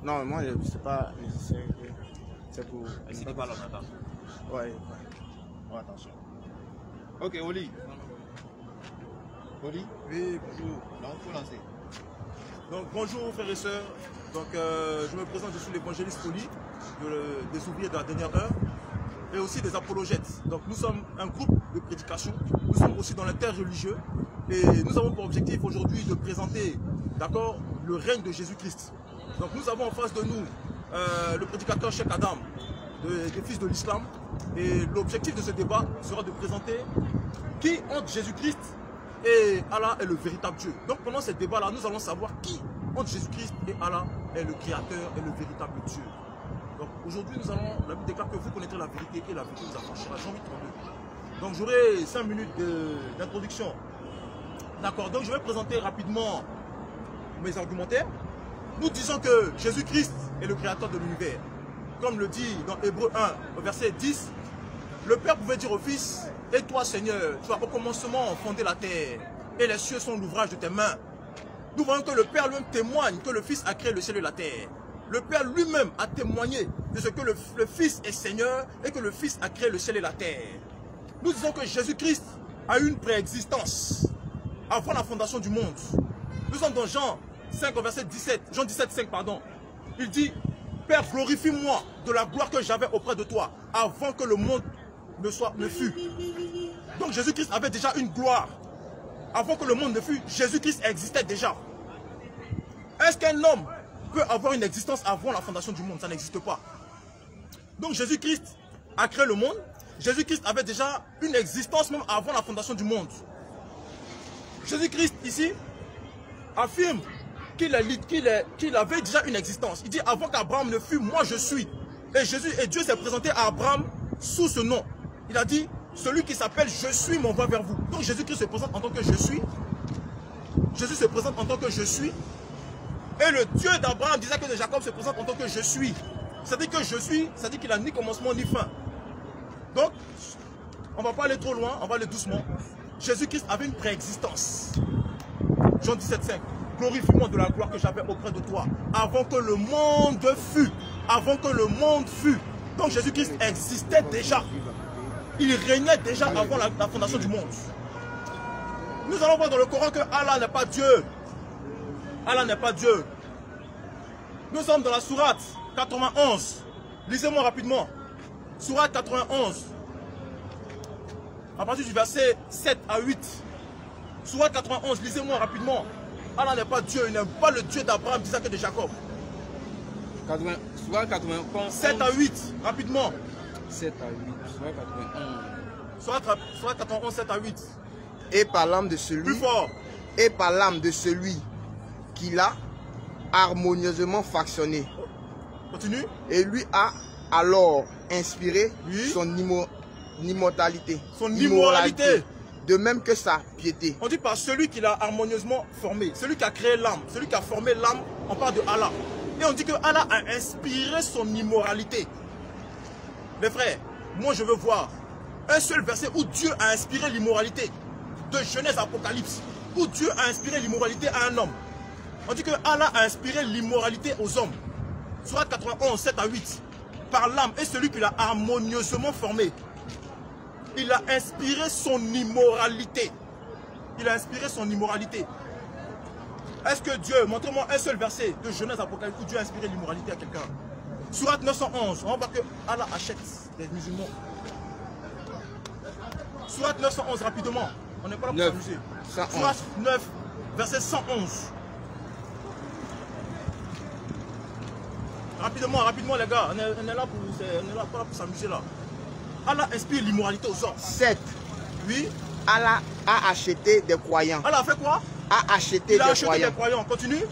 Non, moi, je sais pas musicien. C'est pour... Si tu parles en attendant. Ouais. Oh, attention. Ok, Oli. Oli? Oui, bonjour. Donc, il faut lancer. Donc, bonjour frères et sœurs. Donc, je me présente, je suis l'évangéliste Oli, des ouvriers de la dernière heure, et aussi des apologètes. Donc, nous sommes un groupe de prédication. Nous sommes aussi dans l'interreligieux. Et nous avons pour objectif aujourd'hui de présenter, d'accord, le règne de Jésus-Christ. Donc, nous avons en face de nous le prédicateur Cheikh Adam, des fils de l'islam. Et l'objectif de ce débat sera de présenter qui entre Jésus-Christ et Allah est le véritable Dieu. Donc pendant ce débat-là, nous allons savoir qui entre Jésus-Christ et Allah est le créateur et le véritable Dieu. Donc aujourd'hui, nous allons, la Bible déclare que vous connaîtrez la vérité et la vérité vous affranchira. Jean 8, 32. Donc j'aurai 5 minutes d'introduction. D'accord, donc je vais présenter rapidement mes argumentaires. Nous disons que Jésus-Christ est le créateur de l'univers. Comme le dit dans Hébreux 1, au verset 10, le Père pouvait dire au Fils, et toi Seigneur, tu as au commencement fondé la terre, et les cieux sont l'ouvrage de tes mains. Nous voyons que le Père lui-même témoigne que le Fils a créé le ciel et la terre. Le Père lui-même a témoigné de ce que le Fils est Seigneur et que le Fils a créé le ciel et la terre. Nous disons que Jésus-Christ a eu une préexistence avant la fondation du monde. Nous sommes dans Jean 5, verset 17, Jean 17, 5, pardon. Il dit, Père, glorifie-moi de la gloire que j'avais auprès de toi avant que le monde ne fût. Donc Jésus-Christ avait déjà une gloire. Avant que le monde ne fût, Jésus-Christ existait déjà. Est-ce qu'un homme peut avoir une existence avant la fondation du monde? Ça n'existe pas. Donc Jésus-Christ a créé le monde. Jésus-Christ avait déjà une existence même avant la fondation du monde. Jésus-Christ ici affirme qu'il avait déjà une existence. Il dit avant qu'Abraham ne fût, moi je suis. Et Dieu s'est présenté à Abraham sous ce nom. Il a dit, celui qui s'appelle je suis m'envoie vers vous. Donc Jésus-Christ se présente en tant que je suis. Jésus se présente en tant que je suis. Et le Dieu d'Abraham, d'Isaac et de Jacob se présente en tant que je suis. C'est-à-dire que je suis, c'est-à-dire qu'il n'a ni commencement ni fin. Donc, on ne va pas aller trop loin, on va aller doucement. Jésus-Christ avait une préexistence. Jean 17, 5. Glorifie-moi de la gloire que j'avais auprès de toi, avant que le monde fût. Avant que le monde fût. Donc Jésus-Christ existait déjà. Il régnait déjà avant la fondation du monde. Nous allons voir dans le Coran que Allah n'est pas Dieu. Allah n'est pas Dieu. Nous sommes dans la sourate 91. Lisez-moi rapidement. Sourate 91. À partir du verset 7 à 8. Sourate 91, lisez-moi rapidement. Allah n'est pas Dieu, il n'est pas le Dieu d'Abraham, d'Isaac et de Jacob. Sourate 91. 7 à 8, rapidement. 7 à 8, sourate 91. Sourate 91, 7 à 8. Et par l'âme de celui, Plus fort. et par l'âme de celui qui l'a harmonieusement factionné. Continue. Et lui a alors inspiré Oui. son immortalité. Son immoralité. De même que sa piété. On dit par celui qui l'a harmonieusement formé, celui qui a créé l'âme, celui qui a formé l'âme, on parle de Allah. Et on dit que Allah a inspiré son immoralité. Mes frères, moi je veux voir un seul verset où Dieu a inspiré l'immoralité. De Genèse à Apocalypse, où Dieu a inspiré l'immoralité à un homme. On dit que Allah a inspiré l'immoralité aux hommes. Sourate 91, 7 à 8. Par l'âme et celui qui l'a harmonieusement formé. Il a inspiré son immoralité. Il a inspiré son immoralité. Est-ce que Dieu, montrez-moi un seul verset de Genèse à Apocalypse où Dieu a inspiré l'immoralité à quelqu'un. Sourate 911, on va voir que Allah achète des musulmans. Sourate 911, rapidement. On n'est pas là pour s'amuser. Sourate 9, verset 111. Rapidement, rapidement les gars, on est là pas là pour s'amuser là. Allah inspire l'immoralité aux hommes. 7. Oui. Allah a acheté des croyants. Allah a fait quoi? A acheté Il a des acheté croyants. des croyants. Continue.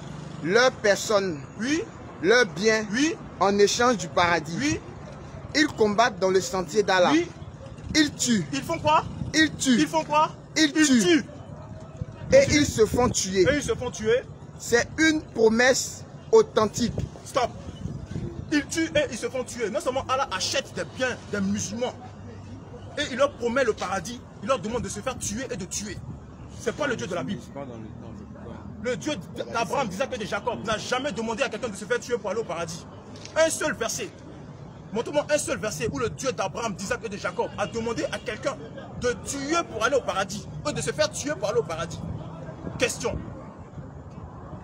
Leur personne, Oui. leur bien, Oui. en échange du paradis. Oui. Ils combattent dans le sentier d'Allah. Oui. Ils tuent. Ils font quoi? Ils tuent. Ils font quoi? Ils tuent. Et ils se font tuer. Et ils se font tuer. C'est une promesse authentique. Stop. Ils tuent et ils se font tuer. Non seulement Allah achète des biens des musulmans et il leur promet le paradis, il leur demande de se faire tuer et de tuer. C'est pas le Dieu de la Bible. Pas dans le temps, je crois. le Dieu d'Abraham, d'Isaac et de Jacob, n'a jamais demandé à quelqu'un de se faire tuer pour aller au paradis. Un seul verset. Montre-moi un seul verset où le Dieu d'Abraham, d'Isaac et de Jacob a demandé à quelqu'un de tuer pour aller au paradis, ou de se faire tuer pour aller au paradis. Question.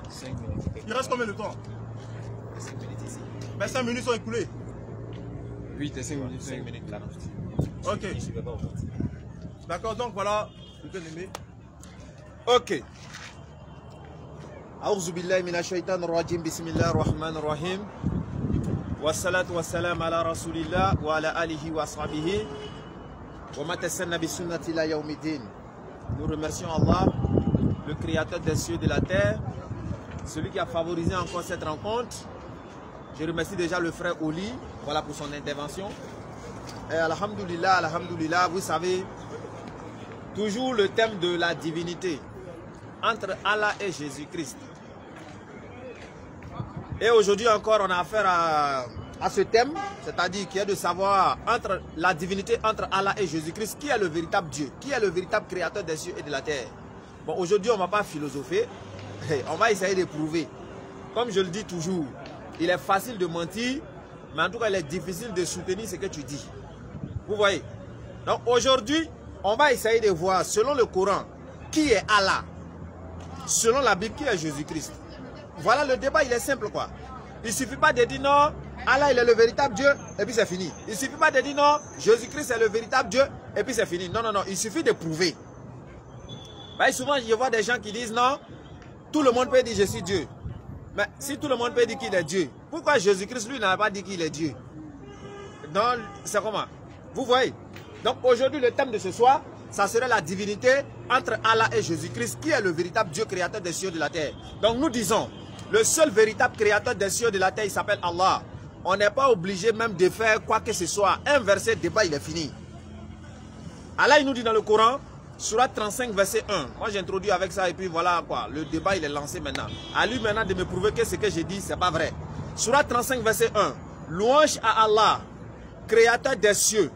5 minutes. Il reste combien de temps? 5 minutes ici. Ben 5 minutes sont écoulées. 8 et 5 minutes. 5 minutes 40. Ok. Je ne vais pas au vote. D'accord, donc voilà, le bien-aimé. Ok. A'udhu billahi minash shaitanir rajim. Bismillahir rahmanir rahim. Wassalatu wassalam ala rasulillah wa ala alihi wa sahbihi. Wa ma tasanna bi sunnati la yawmiddin. Nous remercions Allah, le créateur des cieux et de la terre, celui qui a favorisé encore cette rencontre. Je remercie déjà le frère Oli, voilà pour son intervention. Et alhamdoulilah, alhamdoulilah, vous savez, toujours le thème de la divinité entre Allah et Jésus-Christ. Et aujourd'hui encore, on a affaire à ce thème, c'est-à-dire qu'il y a de savoir entre la divinité entre Allah et Jésus-Christ, qui est le véritable Dieu, qui est le véritable créateur des cieux et de la terre. Bon, aujourd'hui, on ne va pas philosopher, on va essayer de prouver. Comme je le dis toujours, il est facile de mentir, mais en tout cas, il est difficile de soutenir ce que tu dis. Vous voyez? Donc aujourd'hui, on va essayer de voir, selon le Coran, qui est Allah. Selon la Bible, qui est Jésus-Christ. Voilà, le débat, il est simple, quoi. Il ne suffit pas de dire non, Allah, il est le véritable Dieu, et puis c'est fini. Il ne suffit pas de dire non, Jésus-Christ est le véritable Dieu, et puis c'est fini. Non, non, non, il suffit de prouver. Bah, souvent, je vois des gens qui disent non, tout le monde peut dire je suis Dieu. Mais si tout le monde peut dire qu'il est Dieu, pourquoi Jésus-Christ, lui, n'a pas dit qu'il est Dieu? Donc, c'est comment? Vous voyez? Donc, aujourd'hui, le thème de ce soir, ça serait la divinité entre Allah et Jésus-Christ, qui est le véritable Dieu créateur des cieux et de la terre. Donc, nous disons, le seul véritable créateur des cieux et de la terre, il s'appelle Allah. On n'est pas obligé même de faire quoi que ce soit. Un verset, débat, il est fini. Allah, il nous dit dans le Coran, Surat 35, verset 1. Moi, j'introduis avec ça et puis voilà quoi. Le débat, il est lancé maintenant. À lui maintenant de me prouver que ce que j'ai dit, c'est pas vrai. Surat 35, verset 1. Louange à Allah, créateur des cieux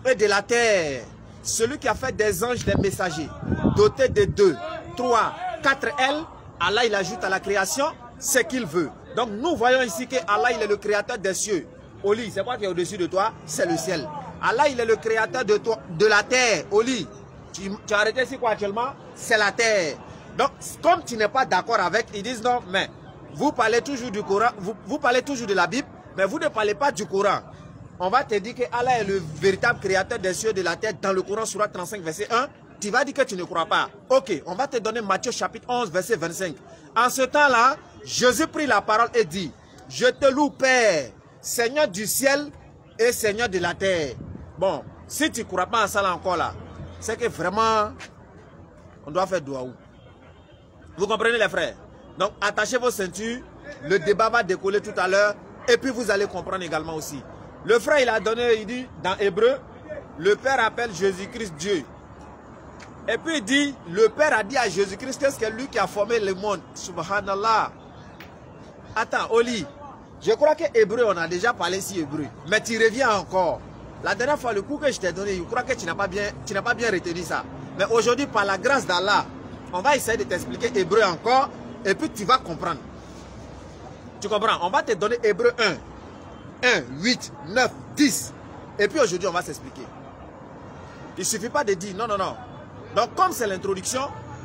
et de la terre. Celui qui a fait des anges, des messagers, dotés de 2, 3, 4 ailes. Allah, il ajoute à la création ce qu'il veut. Donc, nous voyons ici que Allah, il est le créateur des cieux. Oli, c'est quoi qui est au-dessus de toi? C'est le ciel. Allah, il est le créateur de toi, de la terre. Oli, tu as arrêté ici quoi actuellement? C'est la terre. Donc, comme tu n'es pas d'accord avec, ils disent non, mais vous parlez toujours du Coran, vous parlez toujours de la Bible, mais vous ne parlez pas du Coran. On va te dire que Allah est le véritable créateur des cieux et de la terre dans le Coran, Surat 35, verset 1. Tu vas dire que tu ne crois pas. Ok, on va te donner Matthieu chapitre 11, verset 25. En ce temps-là, Jésus prit la parole et dit, je te loue Père, Seigneur du ciel et Seigneur de la terre. Bon, si tu ne crois pas en ça là encore là, c'est que vraiment, on doit faire douaou. Vous comprenez les frères? Donc, attachez vos ceintures, le débat va décoller tout à l'heure, et puis vous allez comprendre également aussi. Le frère, il a donné, il dit, dans Hébreu, le Père appelle Jésus-Christ Dieu. Et puis il dit, le Père a dit à Jésus-Christ que c'est lui qui a formé le monde. Subhanallah. Attends, Oli, je crois que Hébreu, on a déjà parlé ici Hébreu. Mais tu reviens encore. La dernière fois, le coup que je t'ai donné, je crois que tu n'as pas bien retenu ça. Mais aujourd'hui, par la grâce d'Allah, on va essayer de t'expliquer Hébreu encore. Et puis tu vas comprendre. Tu comprends? On va te donner Hébreu 1, 8, 9, 10. Et puis aujourd'hui, on va s'expliquer. Il ne suffit pas de dire non, non, non. Donc comme c'est l'introduction,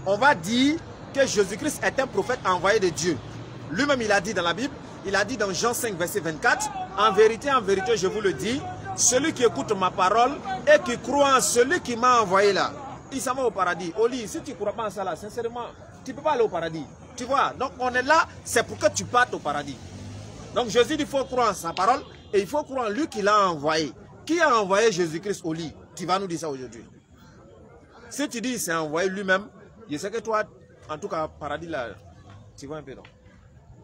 on va dire que Jésus-Christ est un prophète envoyé de Dieu. Lui-même, il a dit dans la Bible, il a dit dans Jean 5, verset 24, en vérité, je vous le dis, celui qui écoute ma parole et qui croit en celui qui m'a envoyé là, il s'en va au paradis. Oli, si tu ne crois pas en ça là, sincèrement, tu ne peux pas aller au paradis. Tu vois, donc on est là, c'est pour que tu partes au paradis. Donc Jésus dit, il faut croire en sa parole et il faut croire en lui qui l'a envoyé. Qui a envoyé Jésus-Christ au lit? Tu vas nous dire ça aujourd'hui. Si tu dis c'est envoyé lui-même, je sais que toi, en tout cas, paradis là, tu vois un peu non?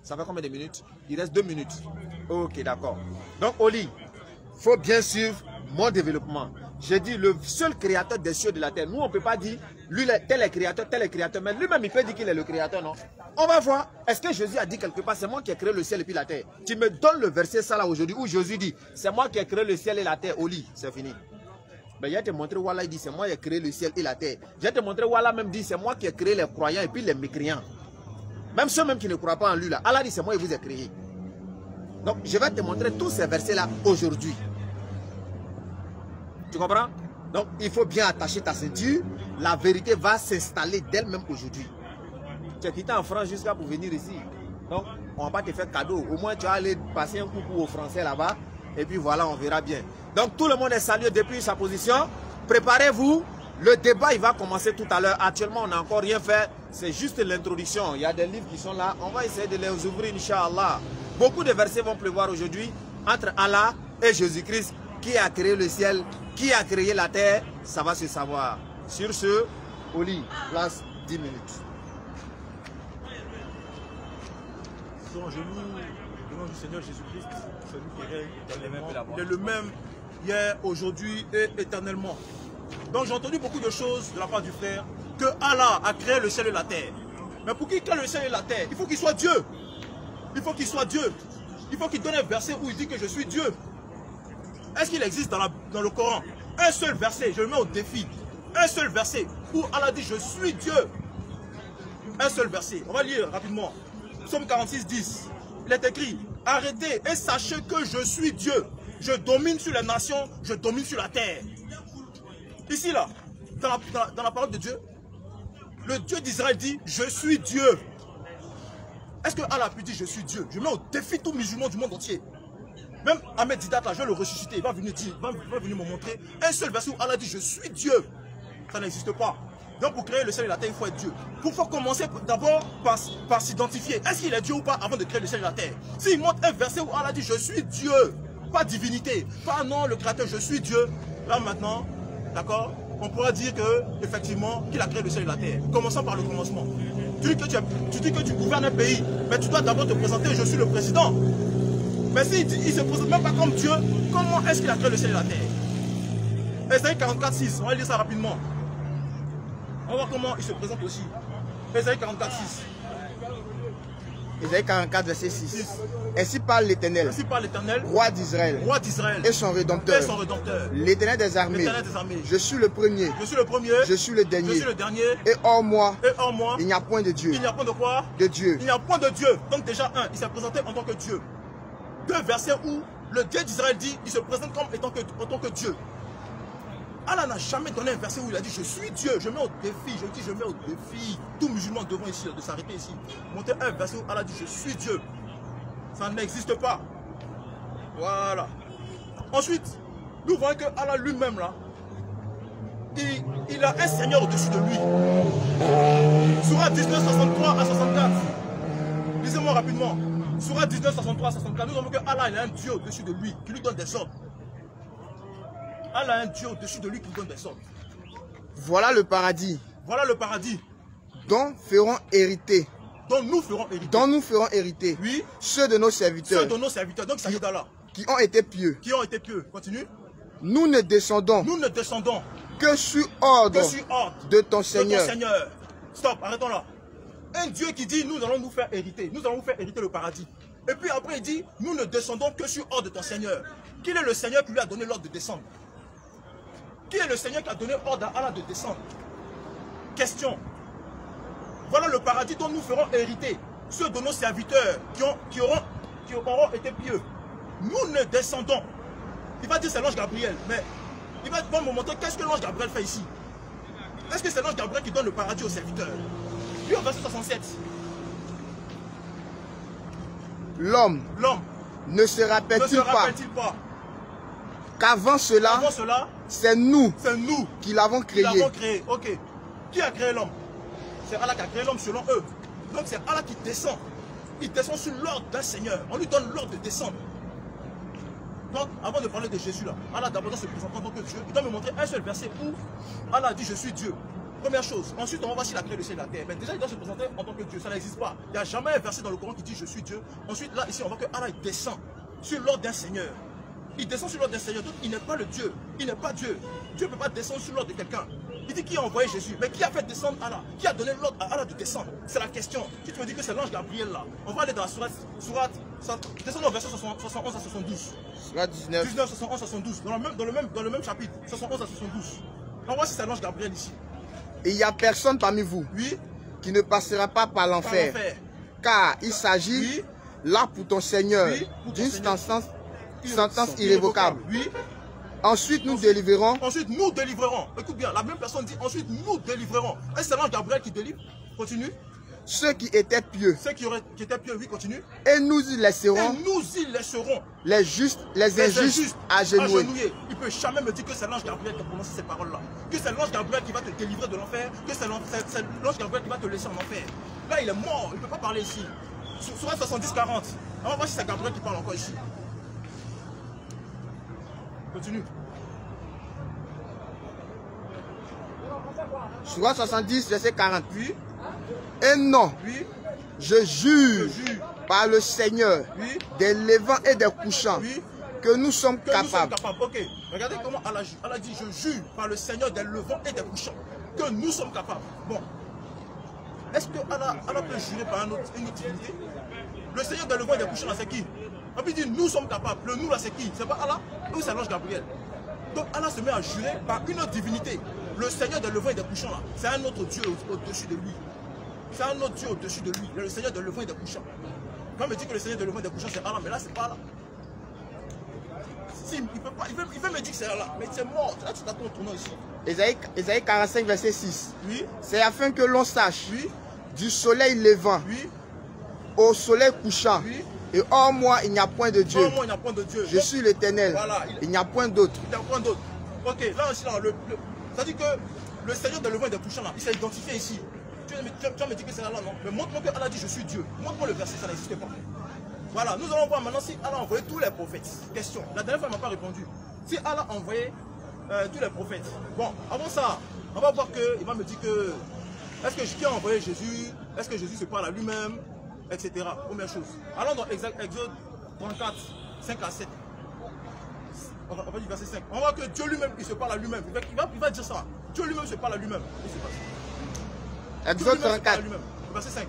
Ça fait combien de minutes? Il reste 2 minutes. Ok, d'accord. Donc Oli, il faut bien suivre mon développement. J'ai dit le seul créateur des cieux et de la terre. Nous, on ne peut pas dire, lui, tel est créateur, mais lui-même, il peut dire qu'il est le créateur, non? On va voir. Est-ce que Jésus a dit quelque part, c'est moi qui ai créé le ciel et puis la terre? Tu me donnes le verset ça là aujourd'hui où Jésus dit, c'est moi qui ai créé le ciel et la terre au lit. C'est fini. Ben, je vais te montrer où Allah dit, c'est moi qui ai créé le ciel et la terre. Je vais te montrer où Allah même dit, c'est moi qui ai créé les croyants et puis les mécréants. Même ceux même qui ne croient pas en lui là, Allah dit c'est moi qui vous ai créé. Donc je vais te montrer tous ces versets là aujourd'hui. Tu comprends? Donc il faut bien attacher ta ceinture. La vérité va s'installer d'elle-même aujourd'hui. Tu es quitté en France jusqu'à pour venir ici. Donc on va pas te faire cadeau. Au moins tu vas aller passer un coucou aux Français là-bas. Et puis voilà, on verra bien. Donc tout le monde est salué depuis sa position. Préparez-vous. Le débat, il va commencer tout à l'heure. Actuellement, on n'a encore rien fait. C'est juste l'introduction. Il y a des livres qui sont là. On va essayer de les ouvrir, Inch'Allah. Beaucoup de versets vont pleuvoir aujourd'hui entre Allah et Jésus-Christ. Qui a créé le ciel? Qui a créé la terre? Ça va se savoir. Sur ce, au lit, place 10 minutes. Son genou, au nom du Seigneur Jésus-Christ, celui qui règne éternellement. Il est le même hier, aujourd'hui et éternellement. Donc j'ai entendu beaucoup de choses de la part du frère, que Allah a créé le ciel et la terre. Mais pour qu'il crée le ciel et la terre, il faut qu'il soit Dieu. Il faut qu'il soit Dieu. Il faut qu'il donne un verset où il dit que je suis Dieu. Est-ce qu'il existe dans le Coran un seul verset, je le mets au défi, un seul verset où Allah dit je suis Dieu? Un seul verset, on va lire rapidement. Psaume 46, 10. Il est écrit, arrêtez et sachez que je suis Dieu. Je domine sur les nations, je domine sur la terre. Ici, là, dans la parole de Dieu, le Dieu d'Israël dit, je suis Dieu. Est-ce que Allah a pu dire, je suis Dieu? Je mets au défi tout musulman du monde entier. Même Ahmed Didat, là, je vais le ressusciter, il va venir dire, va venir me montrer un seul verset où Allah dit, je suis Dieu. Ça n'existe pas. Donc pour créer le ciel et la terre, il faut être Dieu. Il faut commencer d'abord par s'identifier. Est-ce qu'il est Dieu ou pas avant de créer le ciel et la terre? S'il montre un verset où Allah dit, je suis Dieu, pas divinité, pas non, le créateur, je suis Dieu, là maintenant, d'accord, on pourra dire que effectivement qu'il a créé le ciel et la terre. Commençons par le commencement. Tu dis que tu gouvernes un pays, mais tu dois d'abord te présenter, je suis le président. Mais s'il ne se présente même pas comme Dieu, comment est-ce qu'il a créé le ciel et la terre? Ésaïe 44, 6, on va lire ça rapidement. On va voir comment il se présente aussi. Ésaïe 44, 6. Ésaïe 44, verset 6. Ainsi parle l'Éternel, roi d'Israël, et son Rédempteur, l'Éternel des armées. Je suis le premier, je suis le dernier, et hors moi, il n'y a point de Dieu. Il n'y a point de quoi? De Dieu. Il n'y a point de Dieu. Donc déjà, il s'est présenté en tant que Dieu. Deux versets où le Dieu d'Israël dit, il se présente comme en tant que Dieu. Allah n'a jamais donné un verset où il a dit je suis Dieu. Je mets au défi, je mets au défi tout musulman devant ici, de s'arrêter ici. Montrer un verset où Allah dit je suis Dieu. Ça n'existe pas. Voilà. Ensuite, nous voyons que Allah lui-même là, il a un Seigneur au-dessus de lui. Sourate 19, 63 à 64. Lisez-moi rapidement. Sourate 19, 63 à 64. Nous avons que Allah il a un Dieu au-dessus de lui qui lui donne des ordres. Allah a un Dieu au-dessus de lui qui lui donne des ordres. Voilà le paradis. Voilà le paradis. Dont feront hériter. Dont nous ferons hériter. Dont nous ferons hériter. Oui. Ceux de nos serviteurs. Ceux de nos serviteurs. Donc, ça y est d'Allah. Qui ont été pieux. Qui ont été pieux. Continue. Nous ne descendons. Nous ne descendons. Que sur ordre. De ton Seigneur. De ton Seigneur. Stop, arrêtons là. Un Dieu qui dit, nous allons nous faire hériter. Nous allons vous faire hériter le paradis. Et puis après, il dit, nous ne descendons que sur ordre de ton Seigneur. Quel est le Seigneur qui lui a donné l'ordre de descendre? Qui est le Seigneur qui a donné ordre à Allah de descendre? Question. Voilà le paradis dont nous ferons hériter ceux de nos serviteurs qui auront été pieux. Nous ne descendons. Il va dire c'est l'ange Gabriel, mais il va me montrer qu'est-ce que l'ange Gabriel fait ici. Est-ce que c'est l'ange Gabriel qui donne le paradis aux serviteurs? Puis au verset 67. L'homme ne se rappelle-t-il pas qu'avant cela, c'est nous qui l'avons créé. Ok. Qui a créé l'homme? C'est Allah qui a créé l'homme selon eux. Donc c'est Allah qui descend. Il descend sur l'ordre d'un Seigneur. On lui donne l'ordre de descendre. Donc avant de parler de Jésus là, Allah d'abord se présente en tant que Dieu. Il doit me montrer un seul verset où Allah dit je suis Dieu. Première chose. Ensuite on va voir s'il a créé le ciel et la terre. Mais déjà il doit se présenter en tant que Dieu. Ça n'existe pas. Il n'y a jamais un verset dans le Coran qui dit je suis Dieu. Ensuite là ici on voit que Allah descend sur l'ordre d'un Seigneur. Il descend sur l'ordre d'un Seigneur, donc il n'est pas le Dieu. Il n'est pas Dieu. Dieu ne peut pas descendre sur l'ordre de quelqu'un. Il dit qui a envoyé Jésus. Mais qui a fait descendre Allah? Qui a donné l'ordre à Allah de descendre? C'est la question. Si tu me dis que c'est l'ange Gabriel là, on va aller dans la sourate descendons au verset 71 à 72. Sourate 19. 71 à 72. Dans le même chapitre, 71 à 72. On voit si c'est l'ange Gabriel ici. Et il n'y a personne parmi vous qui ne passera pas par l'enfer Car il s'agit là pour ton Seigneur d'une sentence irrévocable. Oui. Ensuite, nous délivrerons. Ensuite, nous délivrerons. Écoute bien, la même personne dit ensuite, nous délivrerons. Est-ce que c'est l'ange Gabriel qui délivre? Continue. Ceux qui étaient pieux. Ceux qui étaient pieux, oui, continue. Et nous y laisserons. Et nous y laisserons. Les injustes agenouillés. Il ne peut jamais me dire que c'est l'ange Gabriel qui a prononcé ces paroles-là. Que c'est l'ange Gabriel qui va te délivrer de l'enfer. Que c'est l'ange Gabriel qui va te laisser en enfer. Là, il est mort. Il ne peut pas parler ici. Sur 70-40. On va voir si c'est Gabriel qui parle encore ici. Continue. Surah 70, verset 40. Oui. Et non, oui. Je jure par le Seigneur des levants et des couchants que nous sommes capables. Ok, regardez comment Allah dit, je jure par le Seigneur des levants et des couchants que nous sommes capables. Bon, est-ce que Allah peut jurer par une autre divinité? Le Seigneur des levants et des couchants, là, c'est qui? On peut dire, nous sommes capables. Le nous, là, c'est qui? C'est pas Allah ou c'est l'ange Gabriel? Donc Allah se met à jurer par une autre divinité. Le Seigneur des levants et des couchants, là, c'est un autre Dieu au-dessus de lui. C'est un autre Dieu au-dessus de lui, le Seigneur de levant et des couchants. Quand on me dit que le Seigneur de levant et des couchants c'est Allah, mais là c'est pas Allah. Si, il veut me dire que c'est Allah, mais c'est mort. Là tu t'attends au tournant ici. Ésaïe 45, verset 6. Oui. C'est afin que l'on sache du soleil levant au soleil couchant. Et hors moi il n'y a point de Dieu. Hors moi il n'y a point de Dieu. Je suis l'Éternel. Voilà, il n'y a point d'autre. Il n'y a point d'autre. Ok, là aussi, ça dit que le Seigneur de levant et des couchants là, il s'est identifié ici. Tu vas me dire que c'est Allah, non? Mais montre-moi que Allah dit je suis Dieu. Montre-moi le verset, ça n'existe pas. Voilà, nous allons voir maintenant si Allah a envoyé tous les prophètes. Question, la dernière fois, il ne m'a pas répondu. Si Allah a envoyé tous les prophètes. Bon, avant ça, on va voir qu'il va me dire que est-ce que qui a envoyé Jésus? Est-ce que Jésus se parle à lui-même? Etc. Première chose. Allons dans Exode 34, 5 à 7. On va dire verset 5. On va voir que Dieu lui-même, il se parle à lui-même. Il va dire ça. Dieu lui-même se parle à lui-même. Exode 34. Verset 5.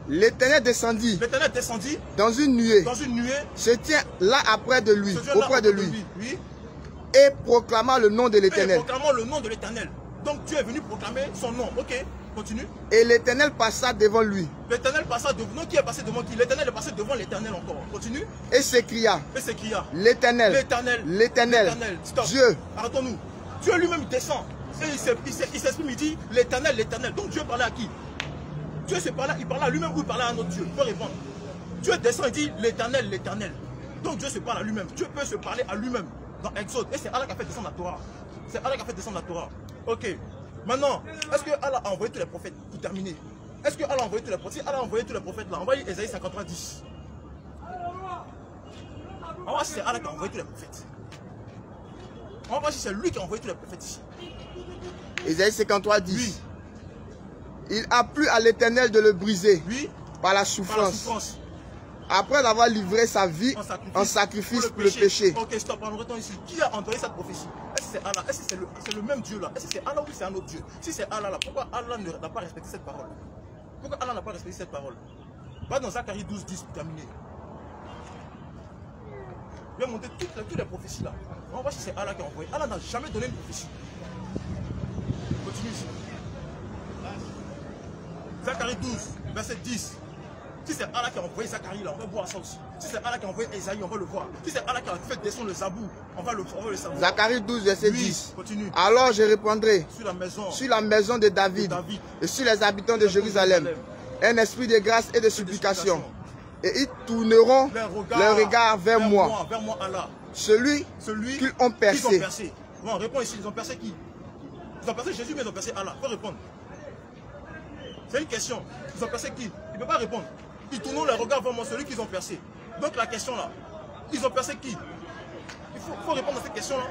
L'Éternel descendit. Dans une nuée. Se tient là auprès de lui. Et proclama le nom de l'Éternel. Donc Dieu est venu proclamer son nom. Ok, continue. Et l'Éternel passa devant lui. L'Éternel passa devant. Qui est passé devant qui? L'Éternel est passé devant l'Éternel encore. Continue. Et s'écria. L'Éternel. Dieu. Arrêtons-nous. Dieu lui-même descend. Et il s'exprime, il dit l'Éternel, l'Éternel. Donc Dieu parlait à qui? Dieu se parlait, il parlait à lui-même ou il parlait à un autre Dieu? Il peut répondre. Dieu descend et dit l'Éternel, l'Éternel. Donc Dieu se parle à lui-même. Dieu peut se parler à lui-même dans Exode. Et c'est Allah qui a fait descendre la Torah. C'est Allah qui a fait descendre la Torah. Ok. Maintenant, est-ce que Allah a envoyé tous les prophètes? Pour terminer. Est-ce que Allah a envoyé tous les prophètes? Si Allah a envoyé tous les prophètes là, on va lire Ésaïe 53, 10. On va voir si c'est Allah qui a envoyé tous les prophètes. On va voir si c'est lui qui a envoyé tous les prophètes ici. Ésaïe 53, 10. Il a plu à l'Éternel de le briser par la souffrance. Après avoir livré sa vie en sacrifice pour le péché. Ok, stop, on retourne ici. Qui a entendu cette prophétie? Est-ce que c'est Allah? Est-ce que c'est le même Dieu là? Est-ce que c'est Allah ou c'est un autre Dieu? Si c'est Allah là, pourquoi Allah n'a pas respecté cette parole? Pourquoi Allah n'a pas respecté cette parole? Va dans Zacharie 12, 10 pour terminer. Il va monter toutes les prophéties là. On va voir si c'est Allah qui a envoyé. Allah n'a jamais donné une prophétie. Continue ici. Zacharie 12, verset 10. Si c'est Allah qui a envoyé Zacharie là, on va voir ça aussi. Si c'est Allah qui a envoyé Esaïe, on va le voir. Si c'est Allah qui a fait descendre le Zabou, on va le savoir. Zacharie 12, verset 10. Continue. Alors je répondrai sur la maison de David et sur les habitants de Jérusalem un esprit de grâce et de supplication. Et ils tourneront leur regard vers moi. Allah. Celui qu'ils ont percé. Bon, réponds ici, ils ont percé qui? Ils ont percé Jésus, mais ils ont percé Allah. Il faut répondre. C'est une question. Ils ont percé qui? Il ne peut pas répondre. Ils tournent leur regard vers moi, celui qu'ils ont percé. Donc la question là, ils ont percé qui? Il faut répondre à cette question là.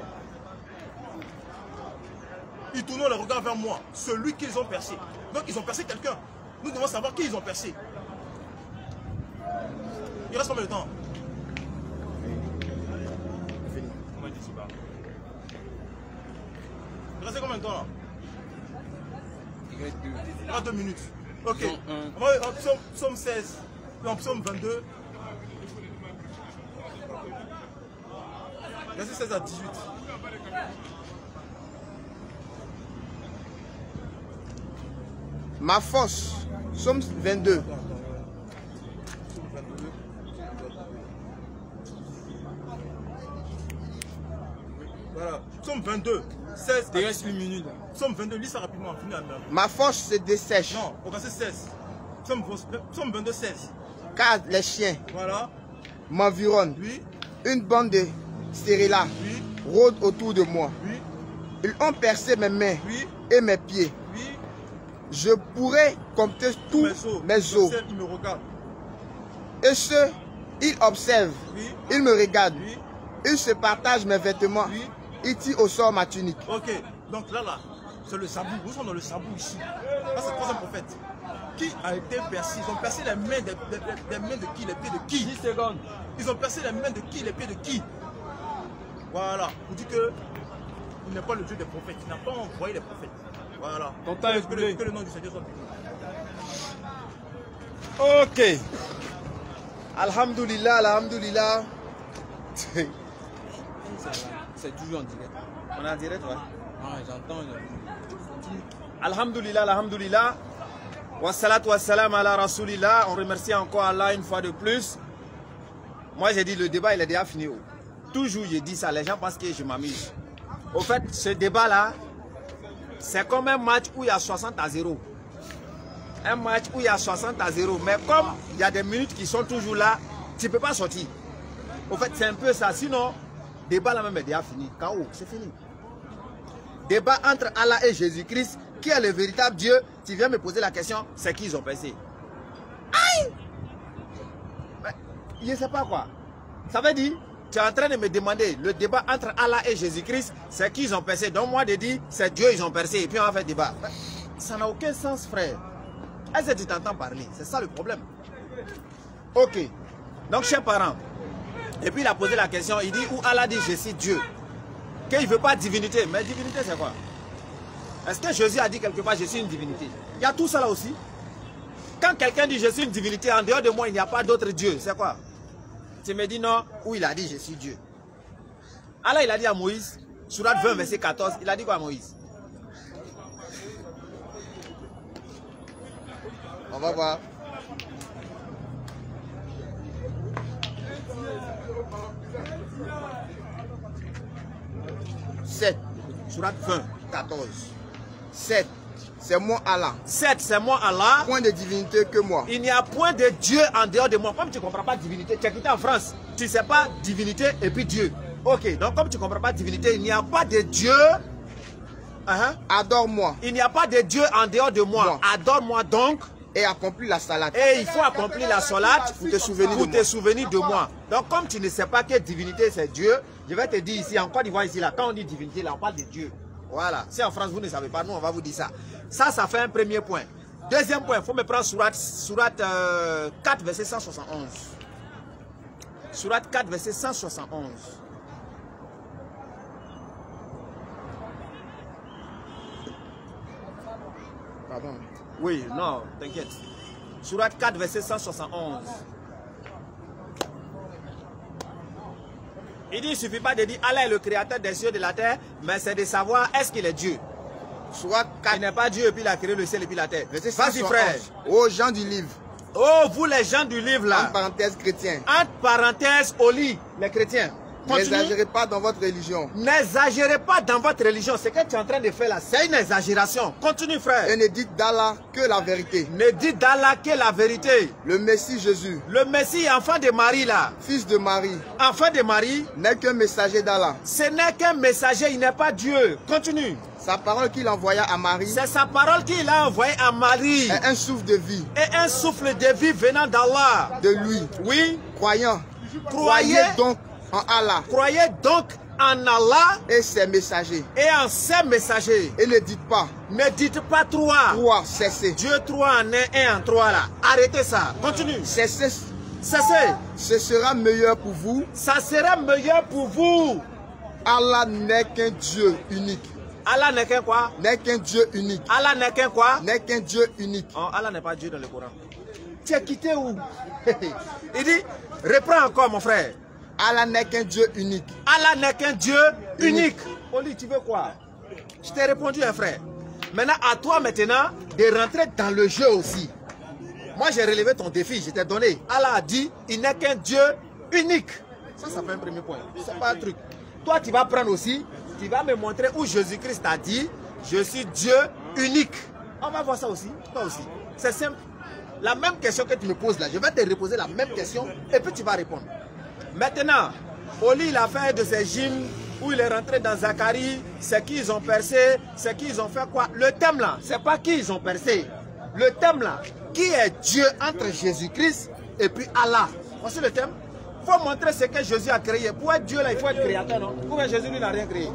Ils tournent leur regard vers moi, celui qu'ils ont percé. Donc ils ont percé quelqu'un. Nous devons savoir qui ils ont percé. Il reste combien de temps? Il reste combien de temps là? Il reste 2 minutes. Ok. On va en psaume 16. En psaume 22. Verset 16 à 18. Ma force. Psaume 22. Psaume 22, 16. Il reste une minute. Psaume 22, lis ça rapidement. Ma force se dessèche. Non, au verset 16. Psaume 22, 16. Car les chiens m'environnent. Oui. Une bande de stérilas rôde autour de moi. Oui. Ils ont percé mes mains et mes pieds. Oui. Je pourrais compter tous mes os. Ils me regardent. Et ceux, ils observent, ils me regardent. Ils se partagent mes vêtements. Ils tirent au sort ma tunique. Ok, donc là, c'est le sabou. Nous sommes dans le sabou ici. Là, c'est le troisième prophète. Qui a été percé? Ils ont percé les mains des mains de qui? Les pieds de qui? 10 secondes. Ils ont percé les mains de qui? Les pieds de qui? Voilà. Vous dites que il n'est pas le Dieu des prophètes. Il n'a pas envoyé les prophètes. Voilà. Ton temps est coulé. Que le nom du Seigneur soit Ok. béni. Alhamdulillah, alhamdulillah. C'est toujours en direct. On est en direct, ouais. Ah, j'entends. Alhamdulillah, alhamdulillah. Wassalatu wassalam ala rasulillah. On remercie encore Allah une fois de plus. Moi, j'ai dit le débat, il est déjà fini. Toujours, je dis ça. Les gens pensent que je m'amuse. Au fait, ce débat-là, c'est comme un match où il y a 60-0. Un match où il y a 60-0. Mais comme il y a des minutes qui sont toujours là, tu ne peux pas sortir. Au fait, c'est un peu ça. Sinon, le débat là même est déjà fini. KO, c'est fini. Débat entre Allah et Jésus-Christ. Qui est le véritable Dieu? Tu viens me poser la question, c'est qui ils ont percé? Aïe! Mais, je ne sais pas quoi. Ça veut dire, tu es en train de me demander, le débat entre Allah et Jésus-Christ, c'est qui ils ont percé? Donc moi, de dire, c'est Dieu ils ont percé. Et puis on va faire débat. Mais, ça n'a aucun sens, frère. Est-ce que tu t'entends parler? C'est ça le problème. Ok. Donc, chers parents, et puis il a posé la question, il dit, où Allah dit, je suis Dieu. Qu'il ne veut pas divinité. Mais divinité, c'est quoi? Est-ce que Jésus a dit quelque part, je suis une divinité? Il y a tout ça là aussi. Quand quelqu'un dit, je suis une divinité, en dehors de moi, il n'y a pas d'autre Dieu. C'est quoi? Tu me dis non, où il a dit, je suis Dieu. Allah, il a dit à Moïse, Sourate 20, verset 14, il a dit quoi à Moïse? On va voir. Sourate 20, 14. 7. C'est moi Allah. 7, c'est moi Allah. Point de divinité que moi. Il n'y a point de Dieu en dehors de moi. Comme tu ne comprends pas divinité, tu es quitté en France. Tu ne sais pas divinité et puis Dieu. Ok, donc comme tu ne comprends pas divinité, il n'y a pas de Dieu. Adore-moi. Il n'y a pas de Dieu en dehors de moi. Adore-moi donc. Et accomplis la salade. Et il faut accomplir la salade pour te souvenir de moi. Donc comme tu ne sais pas que divinité c'est Dieu, je vais te dire ici, en Côte d'Ivoire, ici, là, quand on dit divinité, là, on parle de Dieu. Voilà. Si en France, vous ne savez pas, nous, on va vous dire ça. Ça fait un premier point. Deuxième point, il faut me prendre Sourate 4, verset 171. Sourate 4, verset 171. Pardon. Oui, non, t'inquiète. Sourate 4, verset 171. Il dit, il ne suffit pas de dire Allah est le créateur des cieux et de la terre, mais c'est de savoir est-ce qu'il est Dieu. Sourate 4. Il n'est pas Dieu et puis il a créé le ciel et puis la terre. Vas-y frère. Ô gens du livre. Oh, vous les gens du livre là. Entre parenthèses chrétiens. Entre parenthèses au lit, les chrétiens. N'exagérez pas dans votre religion. N'exagérez pas dans votre religion. Ce que tu es en train de faire là, c'est une exagération. Continue frère. Et ne dites d'Allah que la vérité. Ne dites d'Allah que la vérité. Le Messie Jésus. Le Messie, enfant de Marie là. Fils de Marie. Enfant de Marie. N'est qu'un messager d'Allah. Ce n'est qu'un messager, il n'est pas Dieu. Continue. Sa parole qu'il envoya à Marie. C'est sa parole qu'il a envoyée à Marie. Et un souffle de vie. Et un souffle de vie venant d'Allah. De lui. Oui. Croyant. Croyez donc en Allah. Croyez donc en Allah et ses messagers. Et en ses messagers. Et ne dites pas. Ne dites pas trois. Trois, cessez. Dieu trois en un en trois là. Arrêtez ça. Continue. Cessez. Cessez. Ce sera meilleur pour vous. Ça sera meilleur pour vous. Allah n'est qu'un Dieu unique. Allah n'est qu'un quoi? N'est qu'un Dieu unique. Allah n'est qu'un quoi? N'est qu'un Dieu unique. Oh, Allah n'est pas Dieu dans le Coran. Tu es quitté où? Il dit, reprends encore mon frère. Allah n'est qu'un Dieu unique. Allah n'est qu'un Dieu unique. Oli, tu veux quoi? Je t'ai répondu, un frère. Maintenant, à toi maintenant de rentrer dans le jeu aussi. Moi, j'ai relevé ton défi, je t'ai donné. Allah a dit, il n'est qu'un Dieu unique. Ça fait un premier point. C'est pas un truc. Toi, tu vas prendre aussi, Tu vas me montrer où Jésus-Christ a dit, je suis Dieu unique. On va voir ça aussi, toi aussi. C'est simple. La même question que tu me poses là, je vais te reposer la même question et puis tu vas répondre. Maintenant, Oli, il a fait de ses gîmes où il est rentré dans Zacharie, c'est qui ils ont percé, c'est qui ils ont fait quoi. Le thème là, c'est pas qui ils ont percé. Le thème là, qui est Dieu entre Jésus-Christ et puis Allah. Voici le thème. Il faut montrer ce que Jésus a créé. Pour être Dieu là, il faut être créateur, non? Pourquoi Jésus lui n'a rien créé?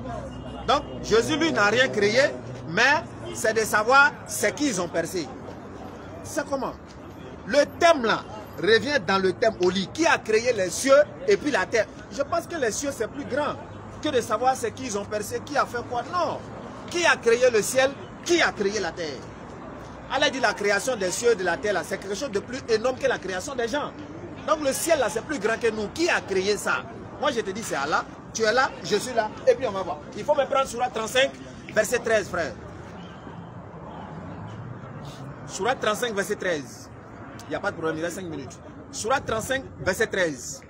Donc, Jésus lui n'a rien créé, mais c'est de savoir c'est qui ils ont percé. C'est comment? Le thème là revient dans le thème Oli. Qui a créé les cieux et puis la terre? Je pense que les cieux c'est plus grand que de savoir c'est qui ils ont percé, qui a fait quoi. Non. Qui a créé le ciel? Qui a créé la terre? Allah dit la création des cieux et de la terre, c'est quelque chose de plus énorme que la création des gens. Donc le ciel là, c'est plus grand que nous. Qui a créé ça? Moi je te dis c'est Allah. Tu es là, je suis là, et puis on va voir. Il faut me prendre Sourate 35, verset 13, frère. Sourate 35, verset 13. Il n'y a pas de problème, il reste 5 minutes. Sourate 35, verset 13.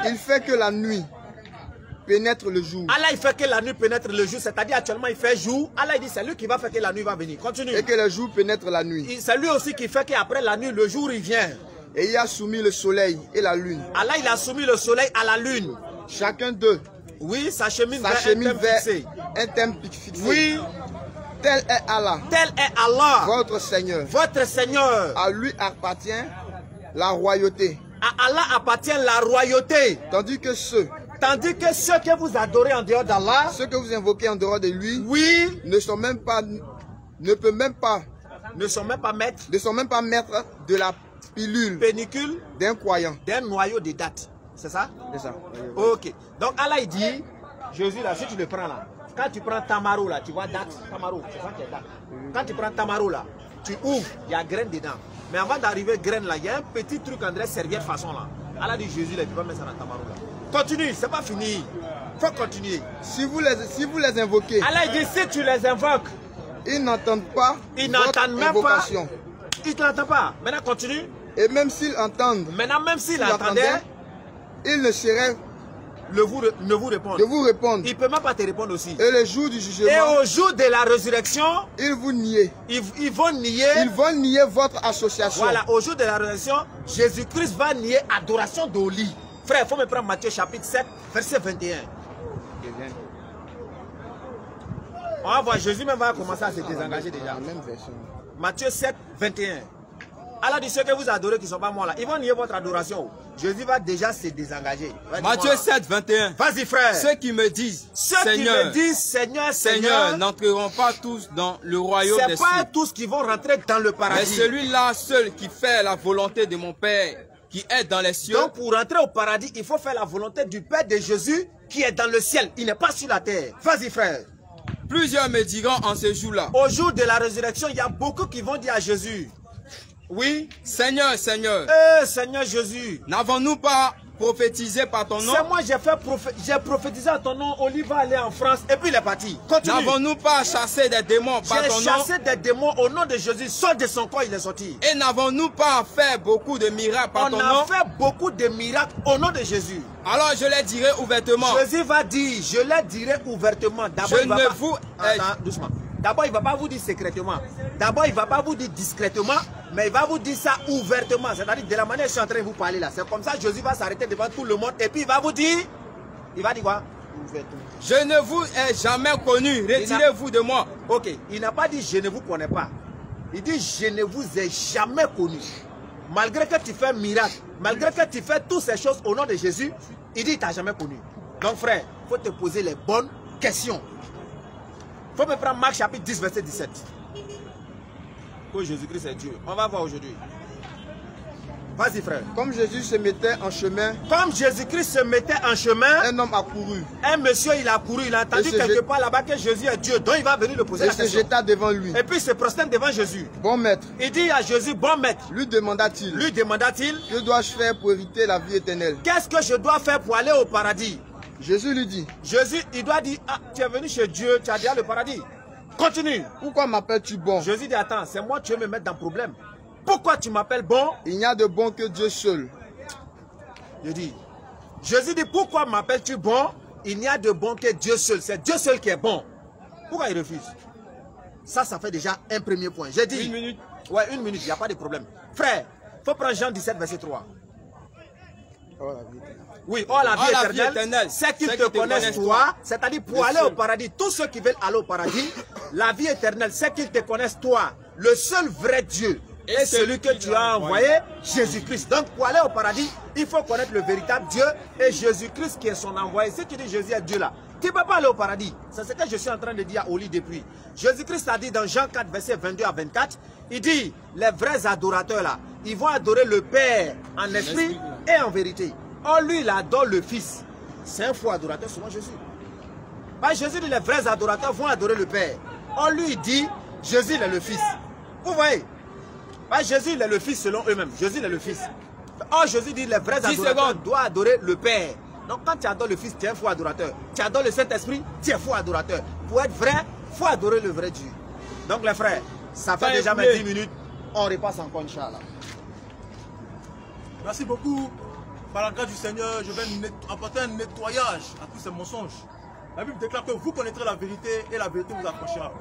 Il fait que la nuit pénètre le jour. Allah il fait que la nuit pénètre le jour, c'est-à-dire actuellement il fait jour. Allah il dit c'est lui qui va faire que la nuit va venir. Continue. Et que le jour pénètre la nuit. C'est lui aussi qui fait qu'après la nuit, le jour il vient. Et il a soumis le soleil et la lune. Allah il a soumis le soleil à la lune. Chacun d'eux. Oui, ça chemine vers un thème fixé. Oui. Tel est Allah. Tel est Allah. Votre Seigneur. Votre Seigneur. À lui appartient la royauté. À Allah appartient la royauté. Tandis que ceux que vous adorez en dehors d'Allah, ceux que vous invoquez en dehors de lui, oui, ne sont même pas maîtres de la pénicule d'un croyant, d'un noyau de dattes. C'est ça? C'est ça. Ok. Donc Allah il dit, Jésus là, si tu le prends là, quand tu prends tamaro là, tu vois date, tamaro, c'est ça qui est date. Quand tu prends tamaro là, tu ouvres, il y a graine dedans. Mais avant d'arriver graine là, il y a un petit truc André serviette façon là. Allah dit Jésus là, tu vas mettre ça dans tamaro là. Continue, c'est pas fini. Faut continuer. Si vous les invoquez, Allah dit si tu les invoques, ils n'entendent pas. Ils n'entendent même pas. Ils ne l'entendent pas. Maintenant continue. Et même s'ils entendent. Maintenant même s'ils entendaient, ils ne seraient ne vous répondre. De vous répondre. Il ne peut même pas te répondre aussi. Et le jour du jugement. Et au jour de la résurrection, ils vous nier. Ils vont nier. Ils vont nier votre association. Voilà, au jour de la résurrection, Jésus-Christ va nier adoration d'Oli. Frère, il faut me prendre Matthieu chapitre 7, verset 21. On va voir, Jésus même va commencer à se désengager déjà. Matthieu 7, 21. Allah dit ceux que vous adorez qui ne sont pas morts là, ils vont nier votre adoration. Jésus va déjà se désengager. Matthieu 7, 21. Vas-y frère. Ceux qui me disent Seigneur, Seigneur, n'entreront pas tous dans le royaume des cieux. C'est pas tous qui vont rentrer dans le paradis. Mais celui-là seul qui fait la volonté de mon Père qui est dans les cieux. Donc pour rentrer au paradis, il faut faire la volonté du Père de Jésus qui est dans le ciel. Il n'est pas sur la terre. Vas-y frère. Plusieurs me diront en ce jour-là. Au jour de la résurrection, il y a beaucoup qui vont dire à Jésus. Oui. Seigneur, Seigneur. Seigneur Jésus. N'avons-nous pas prophétisé par ton nom? C'est moi, j'ai prophétisé à ton nom. Oli va aller en France et puis il est parti. Continue. N'avons-nous pas chassé des démons par ton nom? J'ai chassé des démons au nom de Jésus. Sort de son corps, il est sorti. Et n'avons-nous pas fait beaucoup de miracles par ton nom? On a fait beaucoup de miracles au nom de Jésus. Alors je les dirai ouvertement. Jésus va dire, je les dirai ouvertement. D'abord, il va pas... Attends, doucement. D'abord, il ne va pas vous dire secrètement. D'abord, il ne va pas vous dire discrètement, mais il va vous dire ça ouvertement. C'est-à-dire de la manière dont je suis en train de vous parler là. C'est comme ça que Jésus va s'arrêter devant tout le monde et puis il va vous dire, il va dire quoi? Ouvertement. Je ne vous ai jamais connu, retirez-vous de moi. Ok, il n'a pas dit je ne vous connais pas. Il dit je ne vous ai jamais connu. Malgré que tu fais un miracle, malgré que tu fais toutes ces choses au nom de Jésus, il dit il ne t'a jamais connu. Donc frère, il faut te poser les bonnes questions. Il faut me prendre Marc chapitre 10, verset 17. Que Jésus-Christ est Dieu. On va voir aujourd'hui. Vas-y frère. Comme Jésus se mettait en chemin. Comme Jésus-Christ se mettait en chemin. Un homme a couru. Un monsieur il a couru. Il a entendu quelque part là-bas que Jésus est Dieu. Donc il va venir le poser la question. Il se jeta devant lui. Et puis il se prosterne devant Jésus. Bon maître. Il dit à Jésus, bon maître. Lui demanda-t-il. Que dois-je faire pour éviter la vie éternelle? Qu'est-ce que je dois faire pour aller au paradis? Jésus lui dit. Jésus, il doit dire, ah, tu es venu chez Dieu, tu as déjà le paradis. Continue. Pourquoi m'appelles-tu bon? Jésus dit, attends, c'est moi, tu veux me mettre dans le problème. Pourquoi tu m'appelles bon? Il n'y a de bon que Dieu seul. Je dis, Jésus dit, pourquoi m'appelles-tu bon? Il n'y a de bon que Dieu seul. C'est Dieu seul qui est bon. Pourquoi il refuse? Ça fait déjà un premier point. J'ai dit... 1 minute. Ouais, 1 minute, il n'y a pas de problème. Frère, il faut prendre Jean 17, verset 3. Oh, la vie. Oui, oh la vie éternelle, c'est qu'ils te connaissent toi, c'est-à-dire pour aller au paradis, tous ceux qui veulent aller au paradis, la vie éternelle, c'est qu'ils te connaissent toi, le seul vrai Dieu, et celui que tu as envoyé, Jésus-Christ. Donc pour aller au paradis, il faut connaître le véritable Dieu et Jésus-Christ qui est son envoyé. Si tu dis Jésus est Dieu là, tu ne peux pas aller au paradis. C'est ce que je suis en train de dire à Oli depuis. Jésus-Christ a dit dans Jean 4, verset 22 à 24, il dit, les vrais adorateurs là, ils vont adorer le Père en esprit et en vérité. Or lui, il adore le Fils. C'est un faux adorateur selon Jésus. Jésus dit, les vrais adorateurs vont adorer le Père. Or lui, il dit, Jésus il est le Fils. Vous voyez? Jésus il est le Fils selon eux-mêmes. Jésus il est le Fils. Or Jésus dit, les vrais adorateurs doivent adorer le Père. Donc quand tu adores le Fils, tu es un faux adorateur. Tu adores le Saint-Esprit, tu es faux adorateur. Pour être vrai, il faut adorer le vrai Dieu. Donc les frères, ça fait déjà 10 minutes. On repasse encore, Inch'Allah. Merci beaucoup. Par la grâce du Seigneur, je vais apporter un nettoyage à tous ces mensonges. La Bible déclare que vous connaîtrez la vérité et la vérité vous affranchira.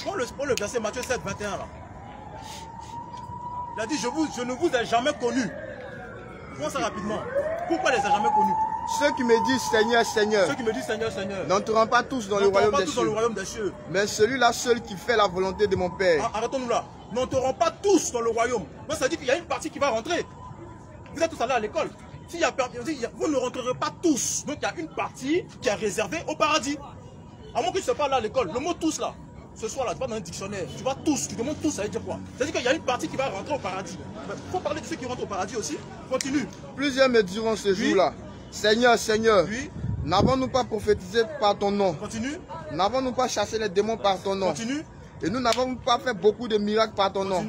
Prends le verset Matthieu 7, 21 là. Il a dit, je ne vous ai jamais connu. Prends ça rapidement. Pourquoi les a jamais connus? Ceux qui me disent Seigneur, Seigneur. Ceux qui me disent Seigneur, Seigneur. N'entreront pas tous dans le royaume des cieux. Mais celui-là seul qui fait la volonté de mon Père. Arrêtons-nous là. N'entreront pas tous dans le royaume. Donc ça dit qu'il y a une partie qui va rentrer. Vous êtes tous allés à l'école. Vous ne rentrerez pas tous. Donc il y a une partie qui est réservée au paradis. À moins que tu ne sois pas là à l'école. Le mot tous là, ce soir là, tu vas dans un dictionnaire. Tu vas tous, tu demandes tous, ça veut dire quoi? C'est-à-dire qu'il y a une partie qui va rentrer au paradis. Il faut parler de ceux qui rentrent au paradis aussi. Continue. Plusieurs me diront ce jour-là, Seigneur, Seigneur, n'avons-nous pas prophétisé par ton nom? Continue. N'avons-nous pas chassé les démons par ton nom? Continue. Et nous n'avons pas fait beaucoup de miracles par ton nom.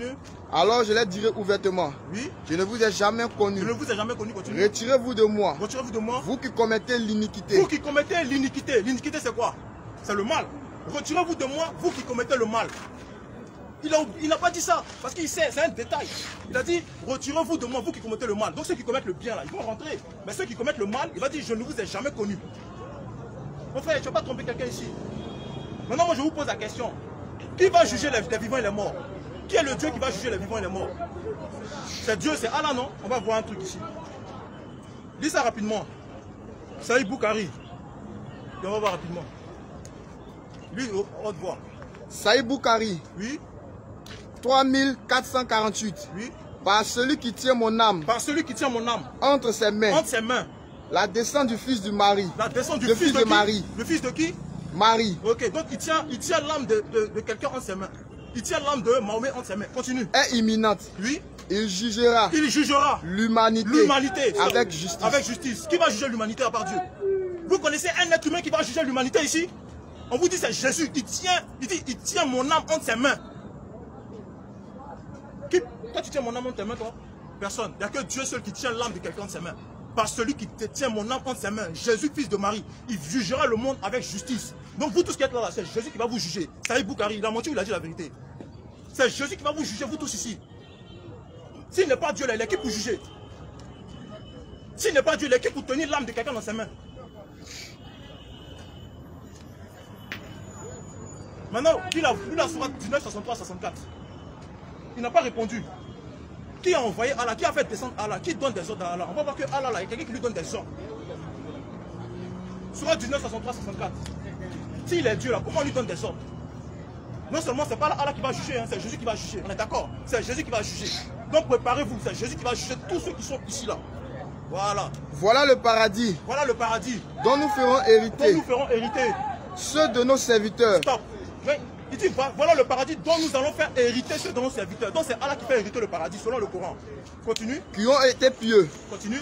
Alors je les dirai ouvertement. Oui. Je ne vous ai jamais connu. Je ne vous ai jamais connu. Continue. Retirez-vous de moi. Retirez-vous de moi. Vous qui commettez l'iniquité. Vous qui commettez l'iniquité. L'iniquité c'est quoi? C'est le mal. Retirez-vous de moi, vous qui commettez le mal. Il n'a pas dit ça, parce qu'il sait, c'est un détail. Il a dit, retirez-vous de moi, vous qui commettez le mal. Donc ceux qui commettent le bien là, ils vont rentrer. Mais ceux qui commettent le mal, il va dire, je ne vous ai jamais connu. Mon frère, tu ne vas pas tromper quelqu'un ici. Maintenant, moi je vous pose la question. Qui va juger les vivants et les morts? Qui est le Dieu qui va juger les vivants et les morts? C'est Dieu, c'est Allah, non? On va voir un truc ici. Dis ça rapidement. Saïd Boukari. Et on va voir rapidement. Lui, on va te voir. Saïd Boukari. Oui. 3448. Oui. Par celui qui tient mon âme. Par celui qui tient mon âme. Entre ses mains. Entre ses mains. La descente du fils de Marie. La descente du fils de Marie. Le fils de qui? Marie. Ok, donc il tient l'âme de quelqu'un entre ses mains. Il tient l'âme de Mahomet entre ses mains. Continue. Est imminente. Oui. Il jugera. Il jugera. L'humanité. L'humanité. Avec justice. Avec justice. Qui va juger l'humanité à part Dieu? Vous connaissez un être humain qui va juger l'humanité ici? On vous dit c'est Jésus. Il tient mon âme entre ses mains. Toi tu tiens mon âme entre tes mains, toi? Personne. Il n'y a que Dieu seul qui tient l'âme de quelqu'un entre ses mains. Par celui qui tient mon âme entre ses mains, Jésus, fils de Marie, il jugera le monde avec justice. Donc vous tous qui êtes là, c'est Jésus qui va vous juger. Saïd Boukari, il a menti ou il a dit la vérité? C'est Jésus qui va vous juger, vous tous ici. S'il n'est pas Dieu, là, il est qui pour juger? S'il n'est pas Dieu, il est qui pour tenir l'âme de quelqu'un dans ses mains? Maintenant, il a vu la sourate 19, 63, 64. Il n'a pas répondu. Qui a envoyé Allah? Qui a fait descendre Allah? Qui donne des ordres à Allah? On va voir que Allah, là, il y a quelqu'un qui lui donne des ordres. Sourate 19, 63, 64. S'il est Dieu, là, comment on lui donne des ordres? Non seulement c'est pas Allah qui va juger, hein, c'est Jésus qui va juger. On est d'accord? C'est Jésus qui va juger. Donc préparez-vous, c'est Jésus qui va juger tous ceux qui sont ici là. Voilà. Voilà le paradis. Voilà le paradis. Dont nous ferons hériter. Dont nous ferons hériter. Ceux de nos serviteurs. Stop. Il dit voilà le paradis dont nous allons faire hériter ceux de nos serviteurs. Donc c'est Allah qui fait hériter le paradis selon le Coran. Continue. Qui ont été pieux. Continue.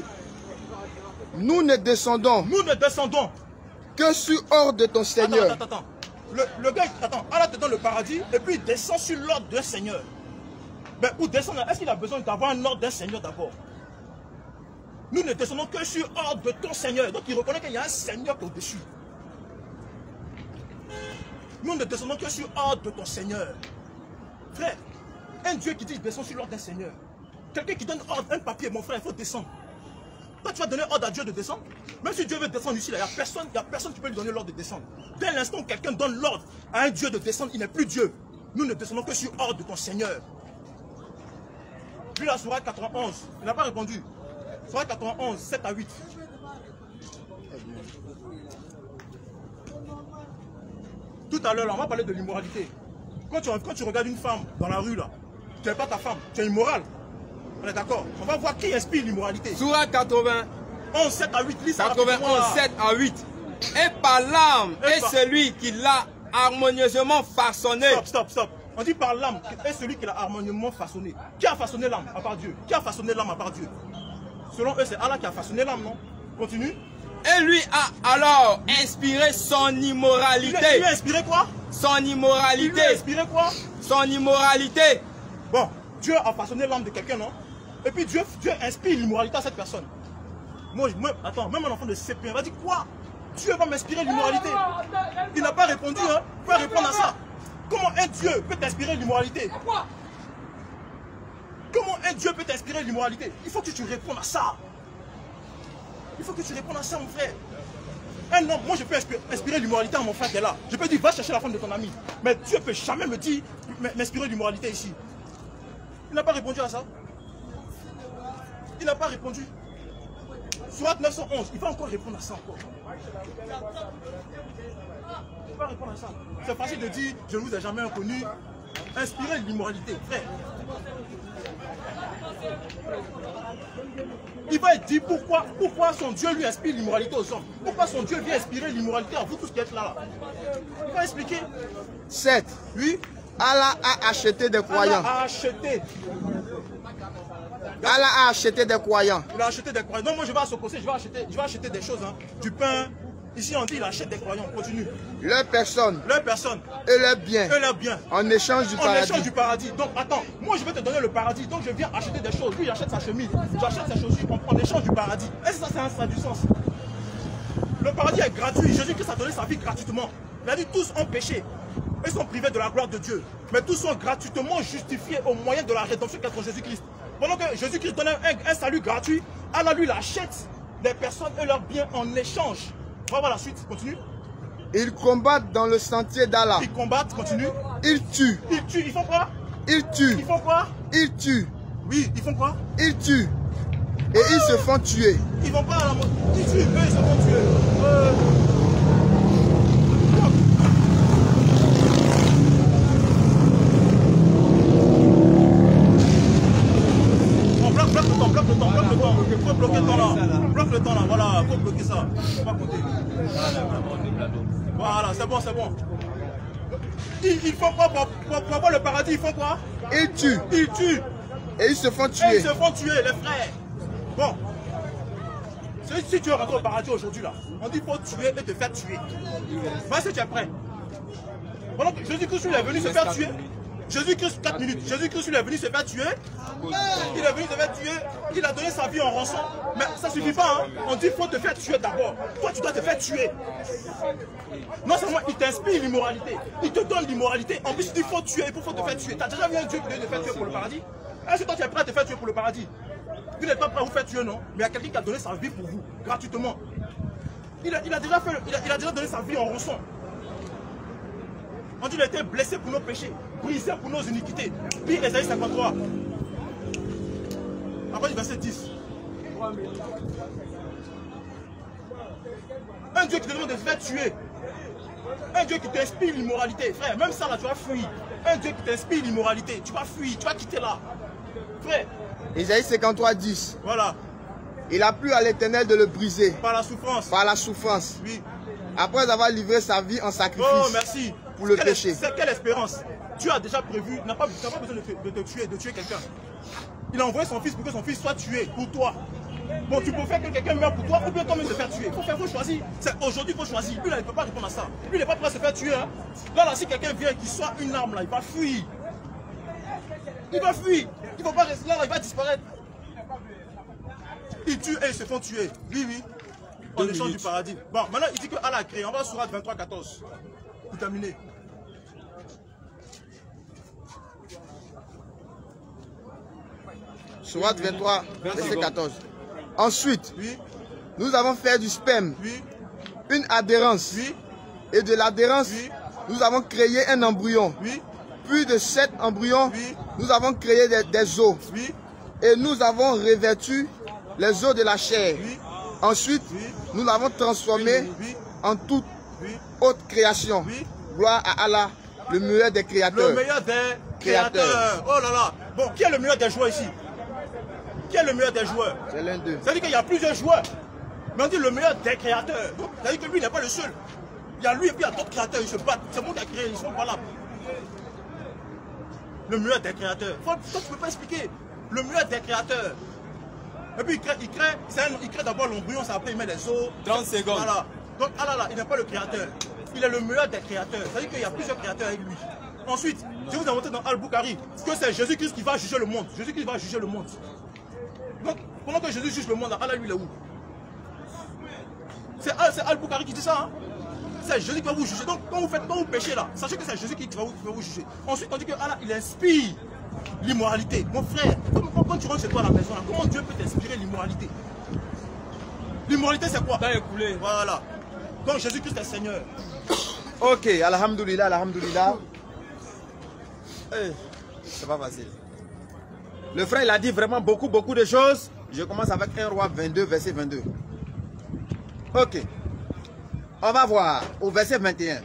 Nous ne descendons. Nous ne descendons. Que sur ordre de ton Seigneur. Attends. Le gars, attends, Allah te donne le paradis et puis il descend sur l'ordre d'un Seigneur. Mais pour descendre, est-ce qu'il a besoin d'avoir un ordre d'un Seigneur d'abord? Nous ne descendons que sur ordre de ton Seigneur. Donc il reconnaît qu'il y a un Seigneur au-dessus. Nous ne descendons que sur ordre de ton Seigneur. Frère, un Dieu qui dit descend sur l'ordre d'un Seigneur. Quelqu'un qui donne ordre, un papier, mon frère, il faut descendre. Toi, tu vas donner ordre à Dieu de descendre. Même si Dieu veut descendre ici, il n'y a personne qui peut lui donner l'ordre de descendre. Dès l'instant où quelqu'un donne l'ordre à un Dieu de descendre, il n'est plus Dieu. Nous ne descendons que sur ordre de ton Seigneur. Puis la sourate 91, il n'a pas répondu. Sourate 91, 7 à 8. Tout à l'heure, on va parler de l'immoralité. Quand tu regardes une femme dans la rue, là, tu n'es pas ta femme, tu es immoral. On est d'accord? On va voir qui inspire l'immoralité. Sourate 91, 7 à 8, lis ça. 91, 7 à 8. Et par l'âme est celui qui l'a harmonieusement façonné. Stop. On dit par l'âme est celui qui l'a harmonieusement façonné. Qui a façonné l'âme à part Dieu? Qui a façonné l'âme à part Dieu? Selon eux, c'est Allah qui a façonné l'âme, non? Continue. Et lui a alors inspiré son immoralité. Il lui a inspiré quoi? Son immoralité. Il lui a inspiré quoi? Son immoralité. Bon, Dieu a façonné l'âme de quelqu'un, non? Et puis Dieu inspire l'immoralité à cette personne. Attends, même un enfant de CP1 va dire quoi? Dieu va m'inspirer l'immoralité. Il n'a pas répondu, hein? Il faut répondre à ça. Comment un Dieu peut t'inspirer l'immoralité? Comment un Dieu peut t'inspirer l'immoralité? Il faut que tu répondes à ça. Il faut que tu répondes à ça, mon frère. Un homme, moi je peux inspirer l'immoralité à mon frère qui est là. Je peux dire, va chercher la femme de ton ami. Mais Dieu ne peut jamais me dire, m'inspirer l'immoralité ici. Il n'a pas répondu à ça. Il n'a pas répondu. Sourate 911, il va encore répondre à ça encore. Il va répondre à ça. C'est facile de dire, je ne vous ai jamais inconnu. Inspirer l'immoralité, frère. Il va dire pourquoi son Dieu lui inspire l'immoralité aux hommes. Pourquoi son Dieu vient inspirer l'immoralité à vous tous qui êtes là. Il va expliquer. 7. Oui. Allah a acheté des croyants. Allah a acheté. Allah a acheté des croyants. Il a acheté des croyants. Donc moi je vais à Sokosé, je vais acheter des choses. Hein. Du pain. Ici on dit il achète des croyants. Continue. Leurs personnes. Et leurs biens. En échange du paradis. En échange du paradis. Donc attends, moi je vais te donner le paradis. Donc je viens acheter des choses. Lui il achète sa chemise. J'achète sa chaussure en échange du paradis. Est-ce que ça a du sens? Le paradis est gratuit. Jésus-Christ a donné sa vie gratuitement. Il a dit tous ont péché. Ils sont privés de la gloire de Dieu. Mais tous sont gratuitement justifiés au moyen de la rédemption qu'est Jésus-Christ. Pendant que Jésus-Christ donne un salut gratuit, Allah lui achète des personnes et leurs biens en échange. On va voir la suite, continue. Ils combattent dans le sentier d'Allah. Ils combattent, continue. Ils tuent. Ils font quoi? Ils tuent. Ils font quoi? Ils tuent. Oui, ils font quoi? Ils tuent. Et ils se font tuer. Ils vont pas à la mort. Ils tuent, eux ils se font tuer. Bloque le temps là. Bloque le temps là, voilà, faut bloquer ça. Faut pas compter. Voilà, c'est bon. Ils font quoi pour avoir le paradis? Ils font quoi? Ils tuent. Et ils se font tuer. Et ils se font tuer, les frères. Bon. Si tu veux rentrer au paradis aujourd'hui là, on dit qu'il faut tuer et te faire tuer. Vas-y, tu es prêt. Pendant que Jésus-Christ est venu se faire tuer. Jésus-Christ, 4 minutes. Jésus-Christ, il est venu se faire tuer. Il est venu se faire tuer. Il a donné sa vie en rançon. Mais ça ne suffit pas. Hein. On dit qu'il faut te faire tuer d'abord. Toi, tu dois te faire tuer. Non seulement il t'inspire l'immoralité, il te donne l'immoralité. En plus, il dit qu'il faut tuer. Il faut te faire tuer. Tu as déjà vu un Dieu qui veut te faire tuer pour le paradis? Est-ce que toi, tu es prêt à te faire tuer pour le paradis? Tu n'es pas prêt à vous faire tuer, non? Mais il y a quelqu'un qui a donné sa vie pour vous, gratuitement. Il a déjà donné sa vie en rançon. On dit qu'il a été blessé pour nos péchés, brisé pour nos iniquités. Puis Ésaïe 53. Après du verset 10. Un Dieu qui te demande de se faire tuer. Un Dieu qui t'inspire l'immoralité. Frère, même ça là, tu vas fuir. Un Dieu qui t'inspire l'immoralité, tu vas fuir, tu vas quitter là. Frère. Ésaïe 53, 10. Voilà. Il a plu à l'Éternel de le briser. Par la souffrance. Par la souffrance. Oui. Après avoir livré sa vie en sacrifice. Oh, merci. Pour le péché. C'est quelle espérance? Dieu a déjà prévu, n'a pas besoin de tuer quelqu'un. Il a envoyé son fils pour que son fils soit tué pour toi. Bon, tu peux faire que quelqu'un meure pour toi ou bien toi-même te faire tuer. Il faut choisir. Aujourd'hui, il faut choisir. Lui, là, il ne peut pas répondre à ça. Lui, il n'est pas prêt à se faire tuer. Hein. Là, si quelqu'un vient qui soit une arme, là, il va fuir. Il va fuir. Il ne va pas rester là, il va disparaître. Ils tuent et ils se font tuer. Oui. En échange du paradis. Bon, maintenant, il dit que Allah a créé. On va sur Sourate 23, 14. Pour terminer. Sourate 23, verset 14. Ensuite, oui, nous avons fait du sperme, oui, une adhérence. oui, et de l'adhérence, oui, nous avons créé un embryon. Oui. Puis de cet embryon, oui, nous avons créé des os. Oui. Et nous avons revêtu les os de la chair. Oui. Ensuite, oui, nous l'avons transformé oui, en toute oui, haute création. oui. Gloire à Allah, le meilleur des créateurs. Le meilleur des créateurs. Oh là là. Bon, qui est le meilleur des joueurs ici? Qui est le meilleur des joueurs? C'est l'un d'eux. C'est-à-dire qu'il y a plusieurs joueurs. Mais on dit le meilleur des créateurs. C'est-à-dire que lui n'est pas le seul. Il y a lui et puis il y a d'autres créateurs. Ils se battent. C'est le monde qui a créé. Ils sont valables. Le meilleur des créateurs. Toi, tu ne peux pas expliquer. Le meilleur des créateurs. Et puis il crée d'abord l'embryon, ça après il met les os. 30 secondes. Voilà. Donc Allah là, il n'est pas le créateur. Il est le meilleur des créateurs. C'est-à-dire qu'il y a plusieurs créateurs avec lui. Ensuite, je vous ai montré dans Al-Bukhari que c'est Jésus-Christ qui va juger le monde. Jésus-Christ va juger le monde. Donc, pendant que Jésus juge le monde, Allah lui il est où? C'est Al-Bukhari qui dit ça. Hein? C'est Jésus qui va vous juger. Donc, quand vous péchez là, sachez que c'est Jésus qui va vous juger. Ensuite, on dit que Allah, il inspire l'immoralité. Mon frère, quand tu rentres chez toi à la maison, là, comment Dieu peut t'inspirer l'immoralité? L'immoralité, c'est quoi? Écoulé. Voilà. Donc, Jésus-Christ est Seigneur. Ok, alhamdoulilah, alhamdoulilah. C'est pas facile. Le frère, il a dit vraiment beaucoup de choses. Je commence avec 1 Roi 22, verset 22. Ok. On va voir au verset 21.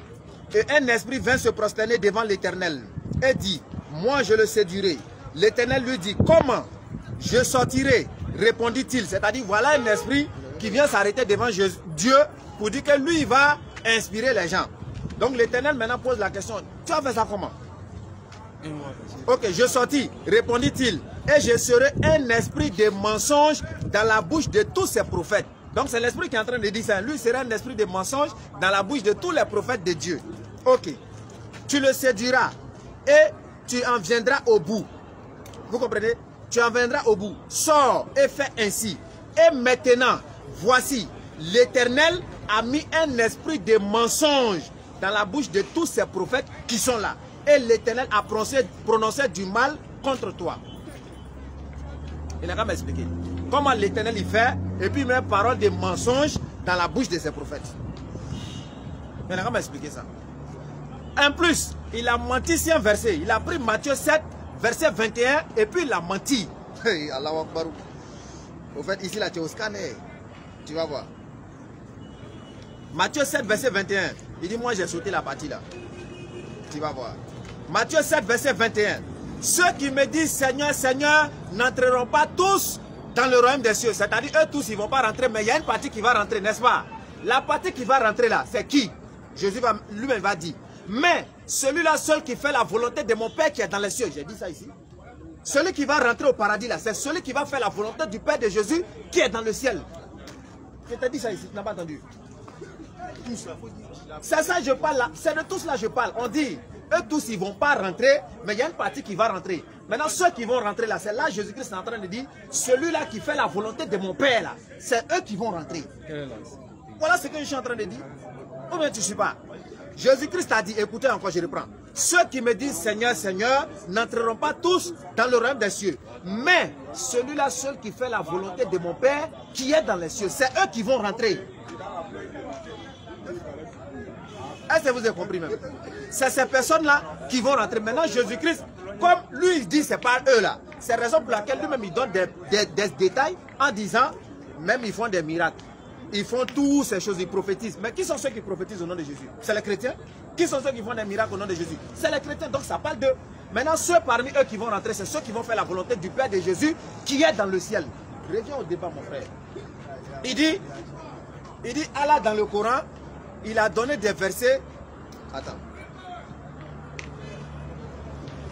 Et un esprit vint se prosterner devant l'Éternel et dit, moi je le séduirai. L'Éternel lui dit, comment je sortirai? Répondit-il. C'est-à-dire, voilà un esprit qui vient s'arrêter devant Dieu pour dire que lui, il va inspirer les gens. Donc l'Éternel maintenant pose la question, tu as fait ça comment? Ok, je sortis, répondit-il, et je serai un esprit de mensonge dans la bouche de tous ces prophètes. Donc c'est l'esprit qui est en train de dire ça. Lui sera un esprit de mensonge dans la bouche de tous les prophètes de Dieu. Ok, tu le séduiras et tu en viendras au bout. Vous comprenez? Tu en viendras au bout. Sors et fais ainsi. Et maintenant, voici, l'Éternel a mis un esprit de mensonge dans la bouche de tous ces prophètes qui sont là. Et l'Éternel a prononcé du mal contre toi. Il n'a qu'à m'expliquer. Comment l'Éternel y fait et puis il met parole de mensonge dans la bouche de ses prophètes. Il n'a qu'à m'expliquer ça. En plus, il a menti sur un verset. Il a pris Matthieu 7, verset 21 et puis il a menti. Hey, Allahu Akbar. Au fait, ici là, tu es au scanner. Tu vas voir. Matthieu 7, verset 21. Il dit, moi j'ai sauté la partie là. Tu vas voir. Matthieu 7, verset 21. Ceux qui me disent Seigneur, Seigneur, n'entreront pas tous dans le royaume des cieux. C'est-à-dire, eux tous, ils ne vont pas rentrer, mais il y a une partie qui va rentrer, n'est-ce pas? La partie qui va rentrer là, c'est qui? Jésus lui-même va dire. Mais celui-là seul qui fait la volonté de mon Père qui est dans les cieux. J'ai dit ça ici. Celui qui va rentrer au paradis là, c'est celui qui va faire la volonté du Père de Jésus qui est dans le ciel. Je t'ai dit ça ici, tu n'as pas entendu? C'est ça je parle là, c'est de tout cela je parle. On dit, eux tous ils ne vont pas rentrer, mais il y a une partie qui va rentrer. Maintenant ceux qui vont rentrer là, c'est là Jésus-Christ est en train de dire, celui-là qui fait la volonté de mon Père là, c'est eux qui vont rentrer. Voilà ce que je suis en train de dire. Ou bien tu ne suis pas. Jésus-Christ a dit, écoutez encore, je reprends. Ceux qui me disent Seigneur, Seigneur, n'entreront pas tous dans le royaume des cieux. Mais celui-là seul qui fait la volonté de mon Père qui est dans les cieux, c'est eux qui vont rentrer. Est-ce que vous avez compris même? C'est ces personnes-là qui vont rentrer. Maintenant, Jésus-Christ, comme lui, il dit, c'est pas eux là. C'est la raison pour laquelle lui-même, il donne des détails en disant, même ils font des miracles. Ils font toutes ces choses, ils prophétisent. Mais qui sont ceux qui prophétisent au nom de Jésus? C'est les chrétiens. Qui sont ceux qui font des miracles au nom de Jésus? C'est les chrétiens, donc ça parle d'eux. Maintenant, ceux parmi eux qui vont rentrer, c'est ceux qui vont faire la volonté du Père de Jésus qui est dans le ciel. Reviens au débat, mon frère. Il dit Allah dans le Coran, il a donné des versets. Attends.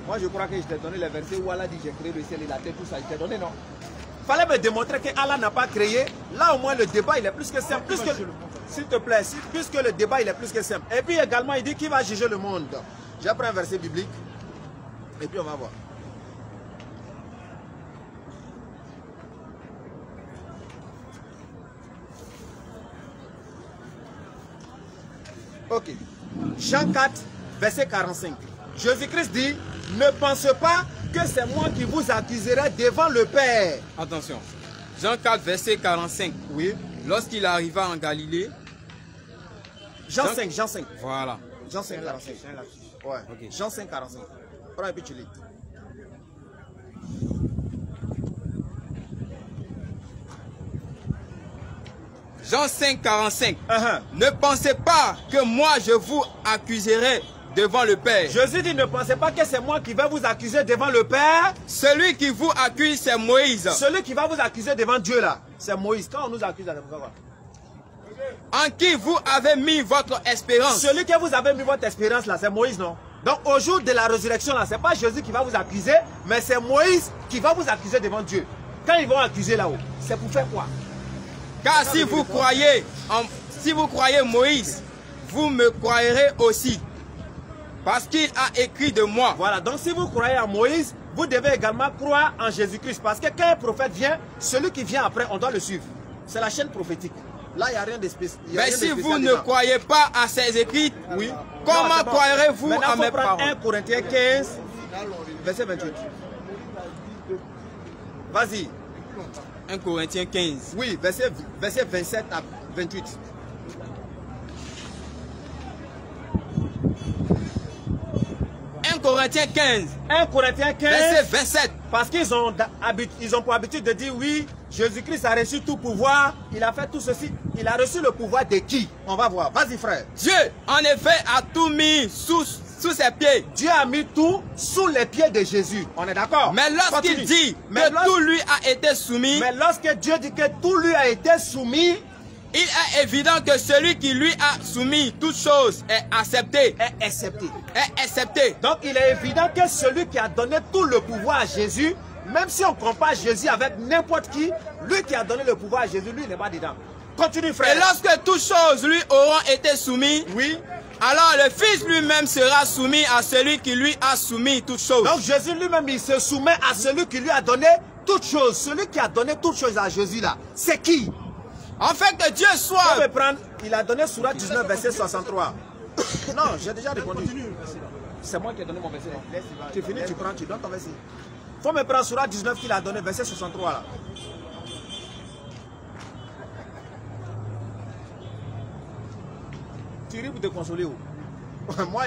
Moi, je crois que je t'ai donné les versets où Allah dit j'ai créé le ciel et la terre, tout ça. Je t'ai donné, non? Fallait me démontrer que Allah n'a pas créé. Là, au moins, le débat, il est plus que simple. S'il te plaît, puisque le débat, il est plus que simple. Et puis également, il dit qu'il va juger le monde. J'ai pris un verset biblique. Et puis, on va voir. Ok. Jean 4, verset 45. Jésus-Christ dit, ne pensez pas que c'est moi qui vous accuserai devant le Père. Attention. Jean 4, verset 45. Oui. Lorsqu'il arriva en Galilée. Jean 5, Jean 5. Voilà. Jean 5, 45. Ouais. Okay. Jean 5, 45. Prends un peu, tu lis. Jean 5, 45. Ne pensez pas que moi je vous accuserai devant le Père. Jésus dit, ne pensez pas que c'est moi qui vais vous accuser devant le Père. Celui qui vous accuse, c'est Moïse. Celui qui va vous accuser devant Dieu là, c'est Moïse. Quand on nous accuse, c'est pourquoi? En qui vous avez mis votre espérance. Celui que vous avez mis votre espérance là, c'est Moïse, non? Donc au jour de la résurrection là, c'est pas Jésus qui va vous accuser, mais c'est Moïse qui va vous accuser devant Dieu. Quand ils vont accuser là-haut, c'est pour faire quoi? Car si vous croyez Moïse, vous me croirez aussi. Parce qu'il a écrit de moi. Voilà, donc si vous croyez en Moïse, vous devez également croire en Jésus-Christ. Parce que quand un prophète vient, celui qui vient après, on doit le suivre. C'est la chaîne prophétique. Là, il n'y a rien de spécial. Mais si vous ne croyez pas à ces écrits, oui, comment croirez-vous à mes paroles? 1 Corinthiens 15, verset 28. Vas-y. 1 Corinthiens 15. Oui, verset 27 à 28. Corinthiens 15. 1 Corinthiens 15. Verset 27. Parce qu'ils ont pour habitude de dire oui, Jésus-Christ a reçu tout pouvoir, il a fait tout ceci. Il a reçu le pouvoir de qui? On va voir. Vas-y frère. Dieu, en effet, a tout mis sous ses pieds. Dieu a mis tout sous les pieds de Jésus. On est d'accord? Mais lorsqu'il dit que tout lui a été soumis. Mais lorsque Dieu dit que tout lui a été soumis, il est évident que celui qui lui a soumis toutes choses est accepté. Est accepté. Est accepté. Donc il est évident que celui qui a donné tout le pouvoir à Jésus, même si on compare Jésus avec n'importe qui, lui qui a donné le pouvoir à Jésus, lui n'est pas dedans. Continue frère. Et lorsque toutes choses lui auront été soumises, oui, alors le Fils lui-même sera soumis à celui qui lui a soumis toutes choses. Donc Jésus lui-même, il se soumet à celui qui lui a donné toutes choses. Celui qui a donné toutes choses à Jésus là, c'est qui? En fait, que Dieu soit... Il a donné Sourate 19, verset 63. Non, j'ai déjà répondu. C'est moi qui ai donné mon verset. Tu finis, tu prends, tu donnes ton verset. Il faut me prendre Sourate 19 qu'il a donné, verset 63 là. Tu ris pour te consoler où? Moi,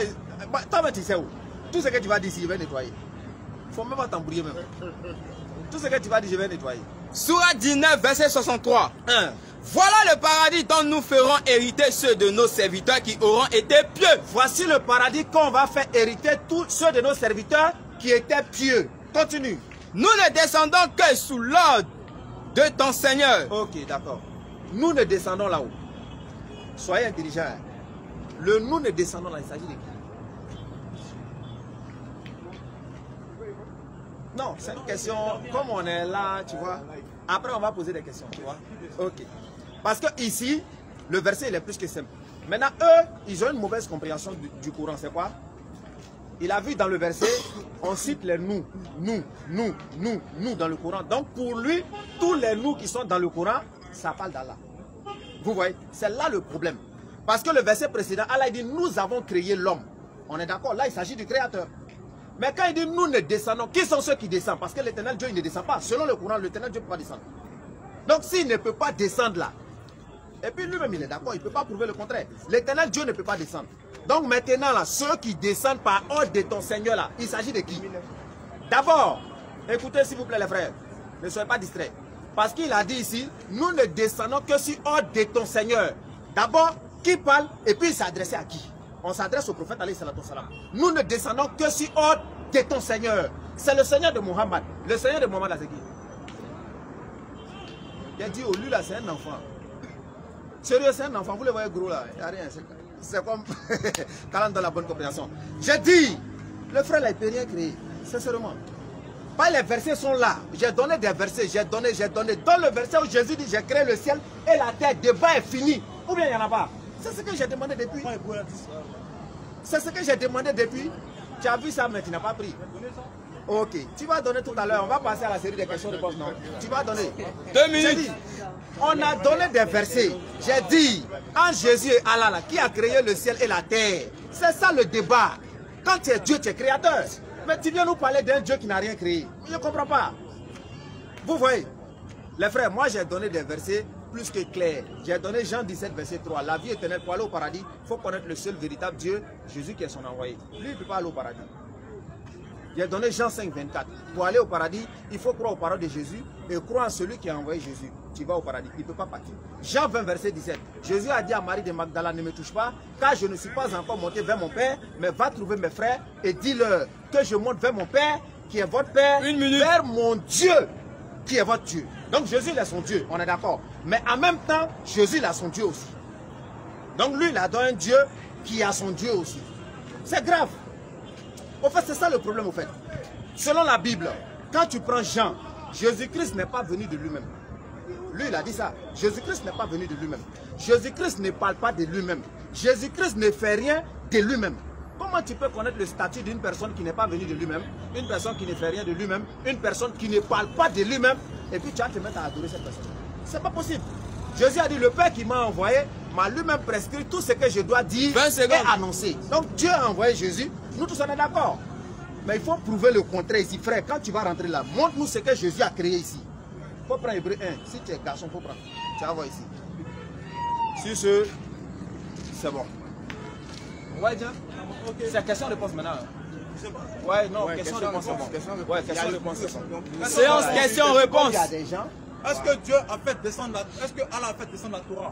toi, tu sais où? Tout ce que tu vas dire ici, je vais nettoyer. Il ne faut même pas t'embrouiller même. Tout ce que tu vas dire, je vais nettoyer. Sourate 19, verset 63. 1. Voilà le paradis dont nous ferons hériter ceux de nos serviteurs qui auront été pieux. Voici le paradis qu'on va faire hériter tous ceux de nos serviteurs qui étaient pieux. Continue. Nous ne descendons que sous l'ordre de ton Seigneur. Ok, d'accord. Nous ne descendons là-haut. Soyez intelligents. Le nous ne descendons là, il s'agit de qui? Non, c'est une question, comme on est là, tu vois. Après, on va poser des questions, tu vois. Ok. Parce que ici, le verset, il est plus que simple. Maintenant, eux, ils ont une mauvaise compréhension du Coran. C'est quoi? Il a vu dans le verset, on cite les nous dans le Coran. Donc, pour lui, tous les nous qui sont dans le Coran, ça parle d'Allah. Vous voyez? C'est là le problème. Parce que le verset précédent, Allah dit, nous avons créé l'homme. On est d'accord? Là, il s'agit du Créateur. Mais quand il dit nous ne descendons, qui sont ceux qui descendent? Parce que l'Éternel Dieu, il ne descend pas. Selon le Coran, l'Éternel Dieu ne peut pas descendre. Donc s'il ne peut pas descendre là, et puis lui-même il est d'accord, il ne peut pas prouver le contraire. L'Éternel Dieu ne peut pas descendre. Donc maintenant là, ceux qui descendent par ordre de ton Seigneur là, il s'agit de qui? D'abord, écoutez s'il vous plaît les frères, ne soyez pas distraits. Parce qu'il a dit ici, nous ne descendons que sur ordre de ton Seigneur. D'abord, qui parle et puis il s'adressait à qui? On s'adresse au prophète alayhi salatu salam. Nous ne descendons que sur ordre de ton Seigneur. C'est le Seigneur de Mohammed. Le Seigneur de Mohammed, c'est qui? Il a dit, oh lui là, c'est un enfant. Sérieux, c'est un enfant. Vous le voyez gros là. Il n'y a rien. C'est comme talent dans la bonne compréhension. J'ai dit, le frère là, il ne peut rien créer. Sincèrement. Pas les versets sont là. J'ai donné des versets. J'ai donné. Dans le verset où Jésus dit, j'ai créé le ciel et la terre. Le débat est fini. Ou bien il n'y en a pas. C'est ce que j'ai demandé depuis. C'est ce que j'ai demandé depuis. Tu as vu ça, mais tu n'as pas pris. Ok. Tu vas donner tout à l'heure. On va passer à la série des questions-réponses, non? Tu vas donner. 2 minutes. Dit, on a donné des versets. J'ai dit, en Jésus et Allah, là, qui a créé le ciel et la terre. C'est ça le débat. Quand tu es Dieu, tu es créateur. Mais tu viens nous parler d'un Dieu qui n'a rien créé. Je ne comprends pas. Vous voyez, Les frères, moi j'ai donné des versets plus que clairs. J'ai donné Jean 17, verset 3. La vie éternelle, pour aller au paradis, il faut connaître le seul véritable Dieu, Jésus qui est son envoyé. Lui, il ne peut pas aller au paradis. J'ai donné Jean 5, 24. Pour aller au paradis, il faut croire aux paroles de Jésus et croire en celui qui a envoyé Jésus. Tu vas au paradis, il ne peut pas partir. Jean 20, verset 17. Jésus a dit à Marie de Magdala, ne me touche pas, car je ne suis pas encore monté vers mon Père, mais va trouver mes frères et dis-leur que je monte vers mon Père, qui est votre Père, vers mon Dieu, qui est votre Dieu. Donc Jésus, il est son Dieu, on est d'accord. Mais en même temps, Jésus, il a son Dieu aussi. Donc lui, il a donné un Dieu qui a son Dieu aussi. C'est grave. En fait, c'est ça le problème, au fait. Selon la Bible, quand tu prends Jean, Jésus-Christ n'est pas venu de lui-même. Lui, il a dit ça. Jésus-Christ n'est pas venu de lui-même. Jésus-Christ ne parle pas de lui-même. Jésus-Christ ne fait rien de lui-même. Comment tu peux connaître le statut d'une personne qui n'est pas venue de lui-même, une personne qui ne fait rien de lui-même, une personne qui ne parle pas de lui-même, et puis tu vas te mettre à adorer cette personne? C'est pas possible. Jésus a dit, le Père qui m'a envoyé m'a lui-même prescrit tout ce que je dois dire et annoncer. Donc Dieu a envoyé Jésus, nous tous on est d'accord. Mais il faut prouver le contraire ici, frère. Quand tu vas rentrer là, montre-nous ce que Jésus a créé ici. Il faut prendre Hébreu 1. Si tu es garçon, il faut prendre. Tu vas voir ici. Sur ce, c'est bon. Ouais, Jean. C'est la question-réponse maintenant. Ouais, non, question-réponse, c'est bon. Ouais, question-réponse, c'est bon. Séance question-réponse. Il y a des gens. Est-ce que Dieu a fait descendre la... Est-ce que Allah a fait descendre la Torah?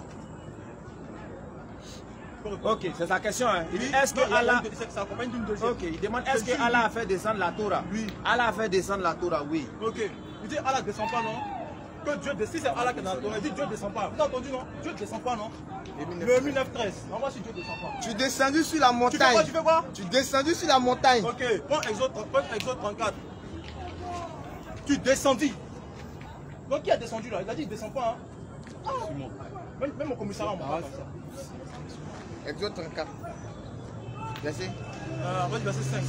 Ok, c'est sa question. Hein. Il dit, est-ce que Allah... Ça accompagne d'une deuxième. Ok, il demande, est-ce que Allah a fait descendre la Torah? Oui. Allah a fait descendre la Torah, oui. Ok. Il dit, Allah ne descend pas, non? Que Dieu descend, si c'est Allah qui est dans la Torah, il dit, Dieu ne descend pas. Vous avez entendu, non? Dieu ne descend pas, non? Le 1913. On va si Dieu ne descend pas. Tu es descendu sur la montagne. Tu fais quoi? Tu es descendu sur la montagne. Ok, prends Exode 34. Tu descendis. Donc qui a descendu là? Il a dit, il ne descend pas. Hein? Même au commissariat, on va faire ça. Exode 34. Verset. Verset 5.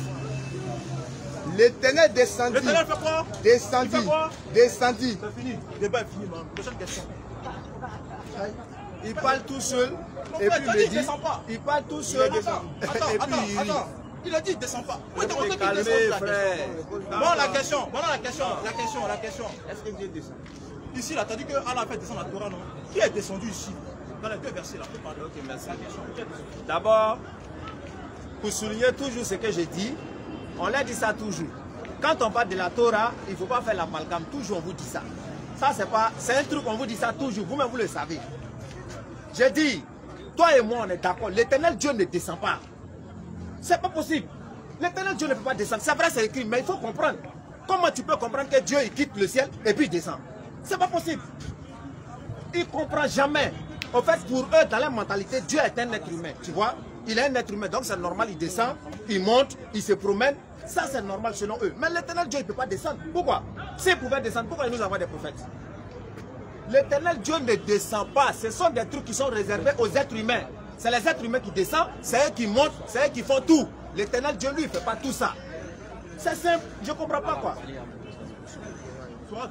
L'Éternel descendit. L'Éternel fait quoi? Descendit. Il fait quoi? Descendit. C'est fini. Le débat est fini, man. Prochaine question. Il parle tout seul. Et puis il dit, descend pas. Il parle tout seul. Attends. Il a dit, il ne descend pas. Vous te calmez, frère. Bon, la question. Est-ce que Dieu descend? Ici, là, tu as dit que Allah a fait descendre la Torah, non? Qui est descendu ici? Dans les deux versets là. Ok, merci. D'abord, pour souligner toujours ce que j'ai dit, on l'a dit ça toujours. Quand on parle de la Torah, il ne faut pas faire l'amalgame. Toujours on vous dit ça. Ça, c'est un truc, on vous dit ça toujours. Vous-même, vous le savez. J'ai dit, toi et moi, on est d'accord. L'Éternel Dieu ne descend pas. C'est pas possible. L'Éternel Dieu ne peut pas descendre. C'est vrai, c'est écrit, mais il faut comprendre. Comment tu peux comprendre que Dieu il quitte le ciel et puis il descend? C'est pas possible. Il ne comprend jamais. En fait, pour eux, dans leur mentalité, Dieu est un être humain. Tu vois? Il est un être humain, donc c'est normal, il descend, il monte, il se promène. Ça, c'est normal selon eux. Mais l'Éternel Dieu, il ne peut pas descendre. Pourquoi? S'il pouvait descendre, pourquoi il nous envoie des prophètes? L'Éternel Dieu ne descend pas. Ce sont des trucs qui sont réservés aux êtres humains. C'est les êtres humains qui descendent, c'est eux qui montent, c'est eux qui font tout. L'Éternel Dieu, lui, il ne fait pas tout ça. C'est simple, je ne comprends pas quoi.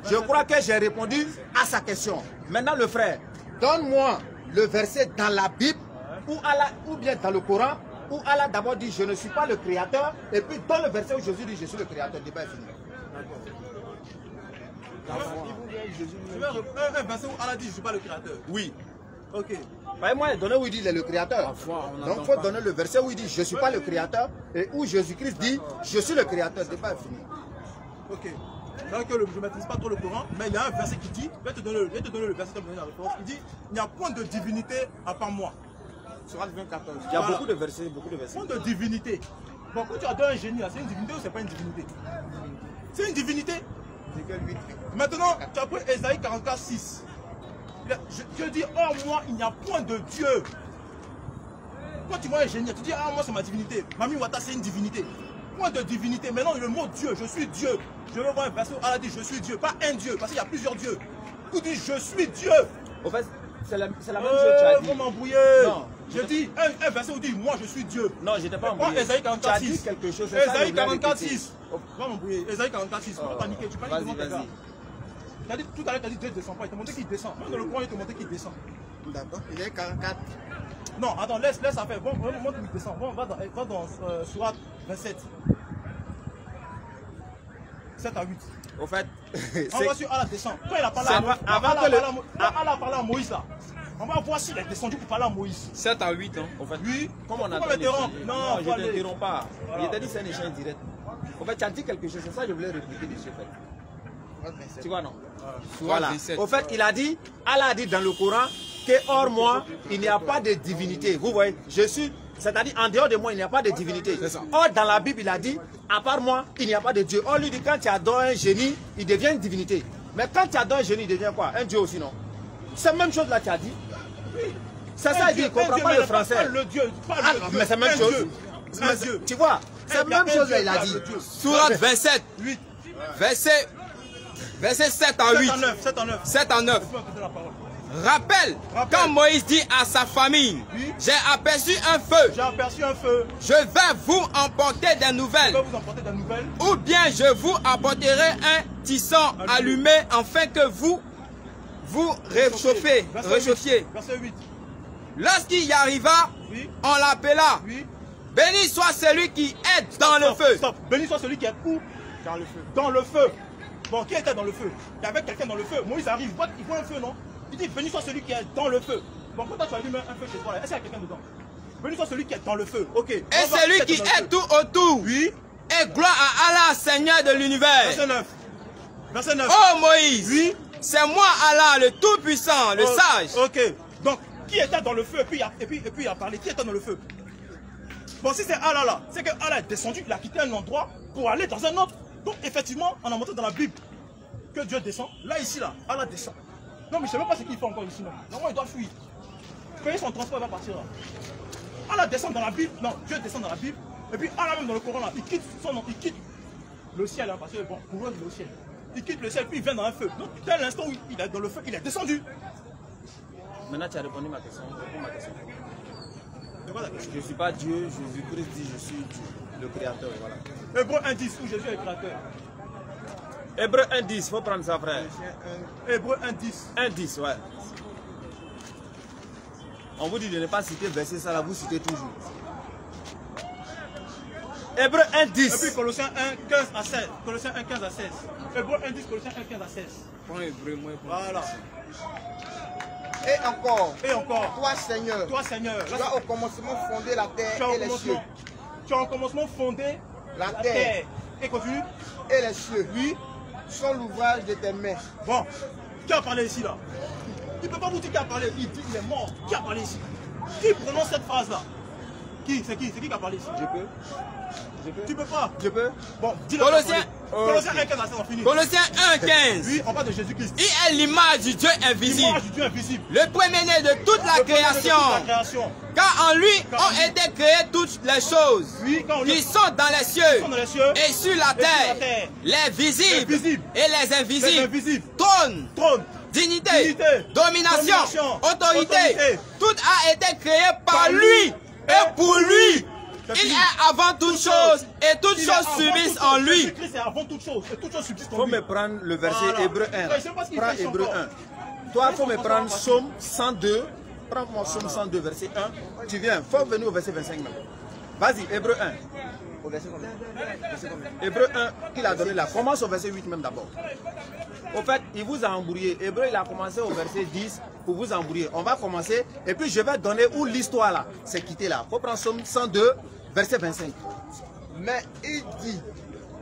Je crois que j'ai répondu à sa question. Maintenant, le frère, donne-moi le verset dans la Bible ou bien dans le Coran où Allah d'abord dit je ne suis pas le créateur et puis dans le verset où Jésus dit je suis le créateur. Le débat est fini. Un verset où Allah dit je ne suis pas le créateur. Oui. Ok. Moi, donner où il dit il est le créateur. Donc il faut donner le verset où il dit je ne suis pas le créateur et où Jésus-Christ dit je suis le créateur. Le débat est fini. Ok. Donc je ne maîtrise pas trop le Coran, mais il y a un verset qui dit, je vais te donner le verset qui donne la réponse, il dit, il n'y a point de divinité à part moi. Sur 14. Il y a beaucoup de versets, Point de divinité. Bon, quand tu as donné un génie, c'est une divinité ou c'est pas une divinité? C'est une divinité. Maintenant, tu as pris Ésaïe 44, 6. Dieu dit, oh moi, il n'y a point de Dieu. Quand tu vois un génie, tu dis, ah moi c'est ma divinité. Mami Wata c'est une divinité. Point de divinité. Maintenant le mot Dieu, je suis Dieu. Je veux voir un verset où Allah dit je suis Dieu, pas un Dieu, parce qu'il y a plusieurs dieux. Il dit je suis Dieu. En fait, c'est la même chose que tu as dit. Vous m'embrouillez. Non. Je dis un verset où dit moi je suis Dieu. Non, je n'étais pas embrouillé. Ésaïe 44, 6. Tu as dit quelque chose. Ésaïe 44, 6. Va m'embrouiller. Ésaïe 44, 6. Pas paniquer. Tu paniques devant tes gars. Tout à l'heure, tu as dit Dieu ne descend pas. Il t'a montré qu'il descend. Même dans le courant, il t'a montré qu'il descend. D'accord. Il est 44. Non, attends, laisse ça faire. Bon, montre qu'il descend. Bon, va dans Sourate 27. 7 à 8. Au fait, on va sur Allah descend. Quand il a parlé à Moïse là, on va voir s'il est descendu pour parler à Moïse. 7 à 8 ans. En fait, oui. Comme on a non, je ne t'interromps pas. Voilà. Il t'a dit c'est un échange direct. En fait, tu as dit quelque chose, c'est ça que je voulais répliquer dessus. Tu vois, non? Voilà. Au fait, il a dit, Allah a dit dans le Coran que hors moi, il n'y a pas de divinité. Vous voyez, je suis, c'est-à-dire en dehors de moi, il n'y a pas de divinité. Or, dans la Bible, il a dit, à part moi, il n'y a pas de Dieu. Or, lui dit, quand tu adores un génie, il devient une divinité. Mais quand tu adores un génie, il devient quoi? Un Dieu aussi, non? C'est la même chose là, tu as dit. Oui. C'est ça, il dit, il ne comprend pas le français. Pas le Dieu, mais c'est la même chose. Tu vois, c'est la même chose là, il a dit. Sourate 27, 8. Verset 7 à 8. 7 à 9. Rappelle, quand Moïse dit à sa famille, oui. J'ai aperçu un feu. Je vais vous emporter des nouvelles. Ou bien je vous apporterai un tisson allumé afin que vous réchauffiez. Verset 8. Lorsqu'il y arriva, oui. On l'appela. Oui. Béni soit celui qui est dans le feu. Stop. Béni soit celui qui est où? Dans le feu. Dans le feu. Bon, qui était dans le feu? Il y avait quelqu'un dans le feu. Moïse arrive, il voit un feu, non? Il dit, béni soit celui qui est dans le feu. Bon, quand tu allumes un feu chez toi, est-ce qu'il y a quelqu'un dedans? Béni soit celui qui est dans le feu. Ok. Et celui qui est tout autour. Oui. Et gloire à Allah, Seigneur de l'univers. Verset 9. Verset 9. Oh Moïse. Oui. C'est moi Allah, le tout-puissant, le sage. Ok. Donc, qui était dans le feu? Et puis il a parlé. Qui était dans le feu? Bon, si c'est Allah là, c'est que Allah est descendu, il a quitté un endroit pour aller dans un autre. Donc, effectivement, on a montré dans la Bible que Dieu descend. Là, ici, là, Allah descend. Non, mais je ne sais même pas ce qu'il fait encore ici. Normalement, il doit fuir. Payer son transport, il va partir là. Allah descend dans la Bible. Non, Dieu descend dans la Bible. Et puis, Allah, même dans le Coran, là, il quitte son nom, il quitte le ciel. Hein, parce que, bon, pour eux, le ciel. Il quitte le ciel, puis il vient dans un feu. Donc, dès l'instant où il est dans le feu, il est descendu. Maintenant, tu as répondu à ma question. Réponds ma question. Je ne suis pas Dieu, Jésus-Christ dit je suis Dieu, le créateur. Voilà. Hébreu 1.10, où Jésus est le créateur. Hébreu 1.10, il faut prendre ça, frère. Hébreu 1.10. 1.10, ouais. On vous dit de ne pas citer verset, ça là, vous citez toujours. Hébreu 1.10. Et puis Colossiens 1.15 à 16. Colossiens 1.15 à 16. Hébreu 1.10, Colossiens 1.15 à 16. Prends Hébreu, moi. Voilà. Et encore, toi Seigneur, tu as au commencement fondé la terre et les cieux. Tu as au commencement fondé la terre. Et continue. Et les cieux, oui, sont l'ouvrage de tes mains. Bon, qui a parlé ici là? Il ne peut pas vous dire qui a parlé, il dit qu'il est mort. Qui a parlé ici? Qui prononce cette phrase là? Qui? C'est qui a parlé ici? Je peux. Tu peux pas? Je peux. Bon, dis-le. Colossiens 1.15, on finit. Colossiens 1.15. Oui, on parle de Jésus-Christ. Il est l'image du Dieu invisible. L'image du Dieu invisible. Le premier-né de toute la création. Car en lui ont été créées toutes les choses qui sont dans les cieux et sur la terre. Les visibles et les invisibles. Trône, dignité, domination, autorité. Tout a été créé par lui et pour lui. Il est avant toute chose et toutes choses subsistent en lui. Christ est avant toute chose et toutes choses subsistent en lui. Il faut me prendre le verset Hébreu 1. Prends Hébreu 1. Toi, il faut me prendre Psaume 102. Prends-moi Psaume 102, verset 1. Tu viens, il faut venir au verset 25 même. Vas-y, Hébreu 1. Au verset combien? Hébreu 1, il a donné là. Commence au verset 8 même d'abord. Au fait, il vous a embrouillé. Hébreu, il a commencé au verset 10 pour vous embrouiller. On va commencer et puis je vais donner où l'histoire là s'est quittée là. Il faut prendre Psaume 102, verset 25. Mais il dit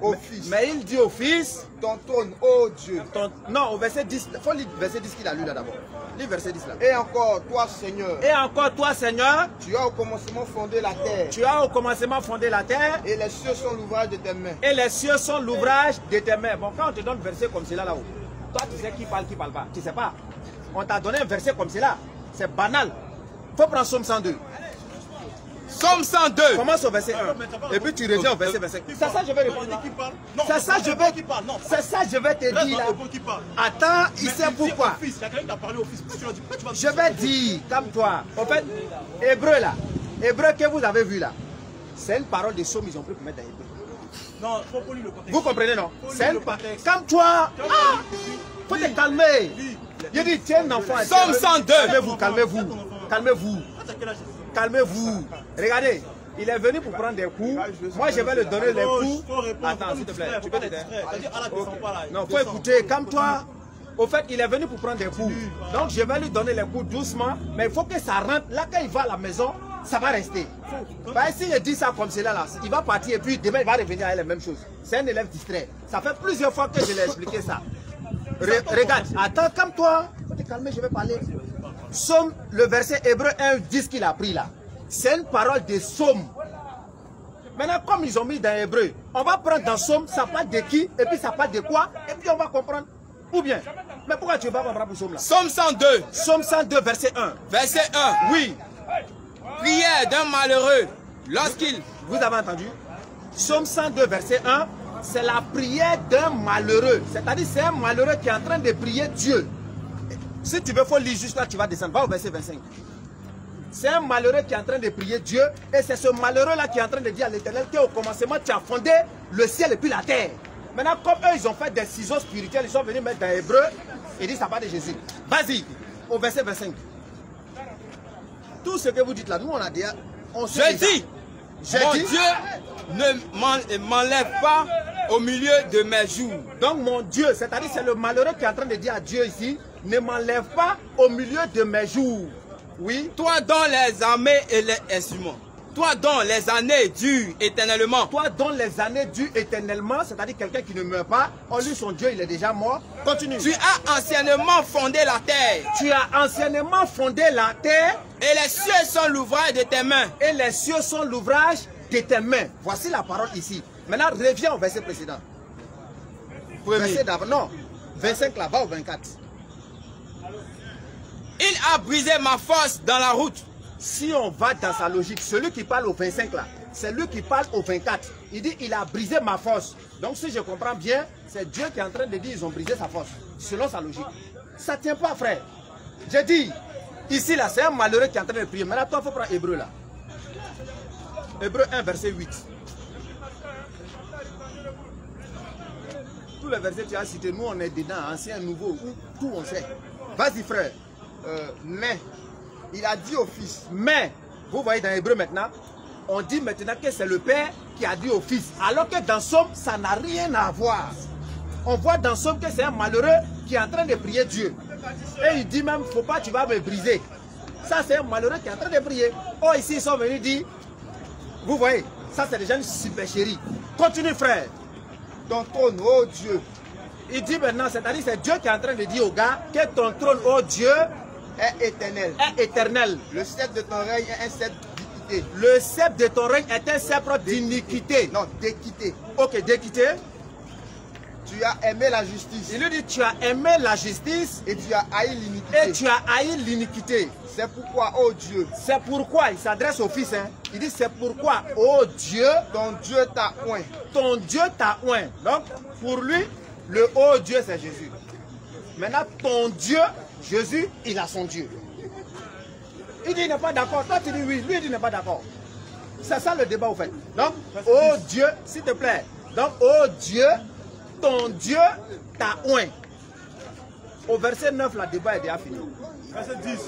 au Fils. Mais il dit au Fils. Ton trône, ô Dieu. Non, au verset 10. Il faut lire verset 10 qu'il a lu là d'abord. Lis verset 10 là. Et encore toi, Seigneur. Et encore toi, Seigneur. Tu as au commencement fondé la terre. Tu as au commencement fondé la terre. Et les cieux sont l'ouvrage de tes mains. Et les cieux sont l'ouvrage de tes mains. Bon, quand on te donne verset comme cela là-haut, toi tu sais qui parle pas. Tu sais pas. On t'a donné un verset comme cela. C'est banal. Il faut prendre Psaume 102. Psaume 102. Commence au verset 1. Et puis tu reviens au verset 25. C'est ça je vais répondre. C'est ça je vais. C'est ça je vais te dire là. Attends, il sait pourquoi. Je vais dire, comme toi. En fait, Hébreu là. Hébreu que vous avez vu là. C'est une parole de Psaume, ils ont pris pour mettre dans Hébreu. Non, il faut lire le contexte. Vous comprenez non? C'est une parole. Comme toi. Faut te calmer. Je dis, tiens, enfant. Psaume 102. Calmez-vous. Calmez-vous. Calmez-vous. Calmez-vous. Regardez, Il est venu pour prendre des coups. Moi, je vais lui donner les coups. Attends, s'il te plaît. Tu peux t'aider. Non, faut écouter. Calme-toi. Au fait, il est venu pour prendre des coups. Donc, je vais lui donner les coups doucement. Mais il faut que ça rentre. Là, quand il va à la maison, ça va rester. Bah, s'il dit ça comme cela, là, il va partir et puis demain, il va revenir à la même chose. C'est un élève distrait. Ça fait plusieurs fois que je l'ai expliqué ça. Regarde, attends, calme-toi. Faut te calmer, je vais parler. Somme, le verset Hébreu 1, 10 qu'il a pris là. C'est une parole de Somme. Maintenant, comme ils ont mis dans Hébreu, on va prendre dans Somme, ça parle de qui, et puis ça parle de quoi, et puis on va comprendre. Ou bien, mais pourquoi tu vas comprendre pour Somme là? Somme 102. Somme 102, verset 1. Verset 1. Oui. Prière d'un malheureux lorsqu'il... Vous avez entendu? Somme 102, verset 1, c'est la prière d'un malheureux. C'est-à-dire, c'est un malheureux qui est en train de prier Dieu. Si tu veux, il faut lire juste là, tu vas descendre. Va au verset 25. C'est un malheureux qui est en train de prier Dieu. Et c'est ce malheureux-là qui est en train de dire à l'Éternel qu'au commencement, tu as fondé le ciel et puis la terre. Maintenant, comme eux, ils ont fait des ciseaux spirituels, ils sont venus mettre dans Hébreu. Ils disent, ça parle de Jésus. Vas-y, au verset 25. Tout ce que vous dites là, nous, on a dit... Je dis, mon Dieu ne m'enlève pas au milieu de mes jours. Donc, mon Dieu, c'est-à-dire, c'est le malheureux qui est en train de dire à Dieu ici, ne m'enlève pas au milieu de mes jours. Oui. Toi dont les armées et les instruments. Toi dont les années durent éternellement. Toi dont les années durent éternellement, c'est-à-dire quelqu'un qui ne meurt pas, en lui son Dieu il est déjà mort. Continue. Tu as anciennement fondé la terre. Tu as anciennement fondé la terre. Et les cieux sont l'ouvrage de tes mains. Et les cieux sont l'ouvrage de tes mains. Voici la parole ici. Maintenant reviens au verset précédent. Verset d'avant. Non. 25 là-bas au 24. Il a brisé ma force dans la route. Si on va dans sa logique, celui qui parle au 25 là, c'est lui qui parle au 24. Il dit, il a brisé ma force. Donc si je comprends bien, c'est Dieu qui est en train de dire, ils ont brisé sa force. Selon sa logique. Ça ne tient pas, frère. J'ai dit, ici là, c'est un malheureux qui est en train de prier. Maintenant, toi, il faut prendre Hébreu là. Hébreu 1, verset 8. Tous les versets que tu as cités, nous on est dedans, ancien, nouveau, tout on sait. Vas-y frère. Mais, il a dit au fils. Mais, vous voyez dans Hébreu maintenant, on dit maintenant que c'est le père qui a dit au fils. Alors que dans Somme, ça n'a rien à voir. On voit dans Somme que c'est un malheureux qui est en train de prier Dieu. Et il dit même, faut pas, tu vas me briser. Ça c'est un malheureux qui est en train de prier. Oh, ici ils sont venus dire, vous voyez, ça c'est déjà une supercherie. Continue frère. Ton trône, oh Dieu. Il dit maintenant, c'est-à-dire c'est Dieu qui est en train de dire au gars que ton trône, oh Dieu, est éternel. Est éternel. Le sceptre de ton règne est un sceptre d'iniquité. Le sceptre de ton règne est un sceptre d'iniquité. Non, d'équité. Ok, d'équité. Tu as aimé la justice. Il lui dit, tu as aimé la justice. Et tu as haï l'iniquité. Et tu as haï l'iniquité. C'est pourquoi, oh Dieu. C'est pourquoi, il s'adresse au fils. Hein. Il dit, c'est pourquoi, oh Dieu. Ton Dieu t'a oint. Ton Dieu t'a oint. Donc, pour lui, le oh Dieu, c'est Jésus. Maintenant, ton Dieu, Jésus, il a son Dieu. Il dit, il n'est pas d'accord. Toi, tu dis oui. Lui, il dit, il n'est pas d'accord. C'est ça le débat, au fait. Donc, oh Dieu, s'il te plaît. Donc, oh Dieu, ton Dieu t'a oint. Au verset 9, le débat est déjà fini. Verset 10.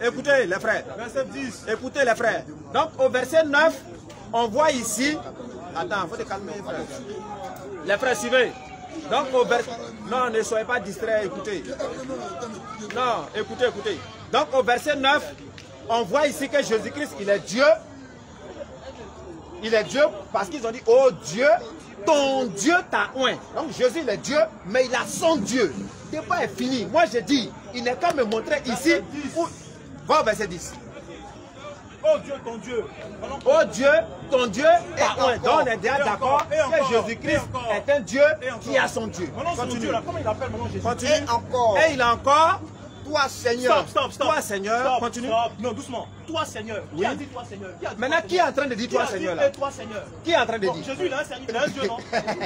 Écoutez les frères. Verset 10. Écoutez les frères. Donc, au verset 9, on voit ici. Attends, il faut te calmer, frère. Les frères, suivez. Donc, au verset... Non, ne soyez pas distraits, écoutez. Non, écoutez, écoutez. Donc, au verset 9, on voit ici que Jésus-Christ, il est Dieu. Il est Dieu parce qu'ils ont dit, oh Dieu, ton Dieu t'a oint. Donc, Jésus, il est Dieu, mais il a son Dieu. Le débat est fini. Moi, je dis, il n'est qu'à me montrer ici. Où... Va au verset 10. Oh Dieu, ton Dieu. Oh Dieu, ton Dieu est oint. Donc, on est déjà d'accord que Jésus-Christ est un Dieu qui a son Dieu. Continue. Comment il appelle maintenant Jésus? Continue. Et encore. Et il a encore. Toi, Seigneur. Stop. Toi, Seigneur. Stop, Continue. stop. Non, doucement. Toi, Seigneur. Oui. Qui a dit toi, Seigneur? Maintenant, qui est en train de dire toi, Seigneur là? Toi, Seigneur. Qui est en train de dire? Jésus, il est un Dieu, non?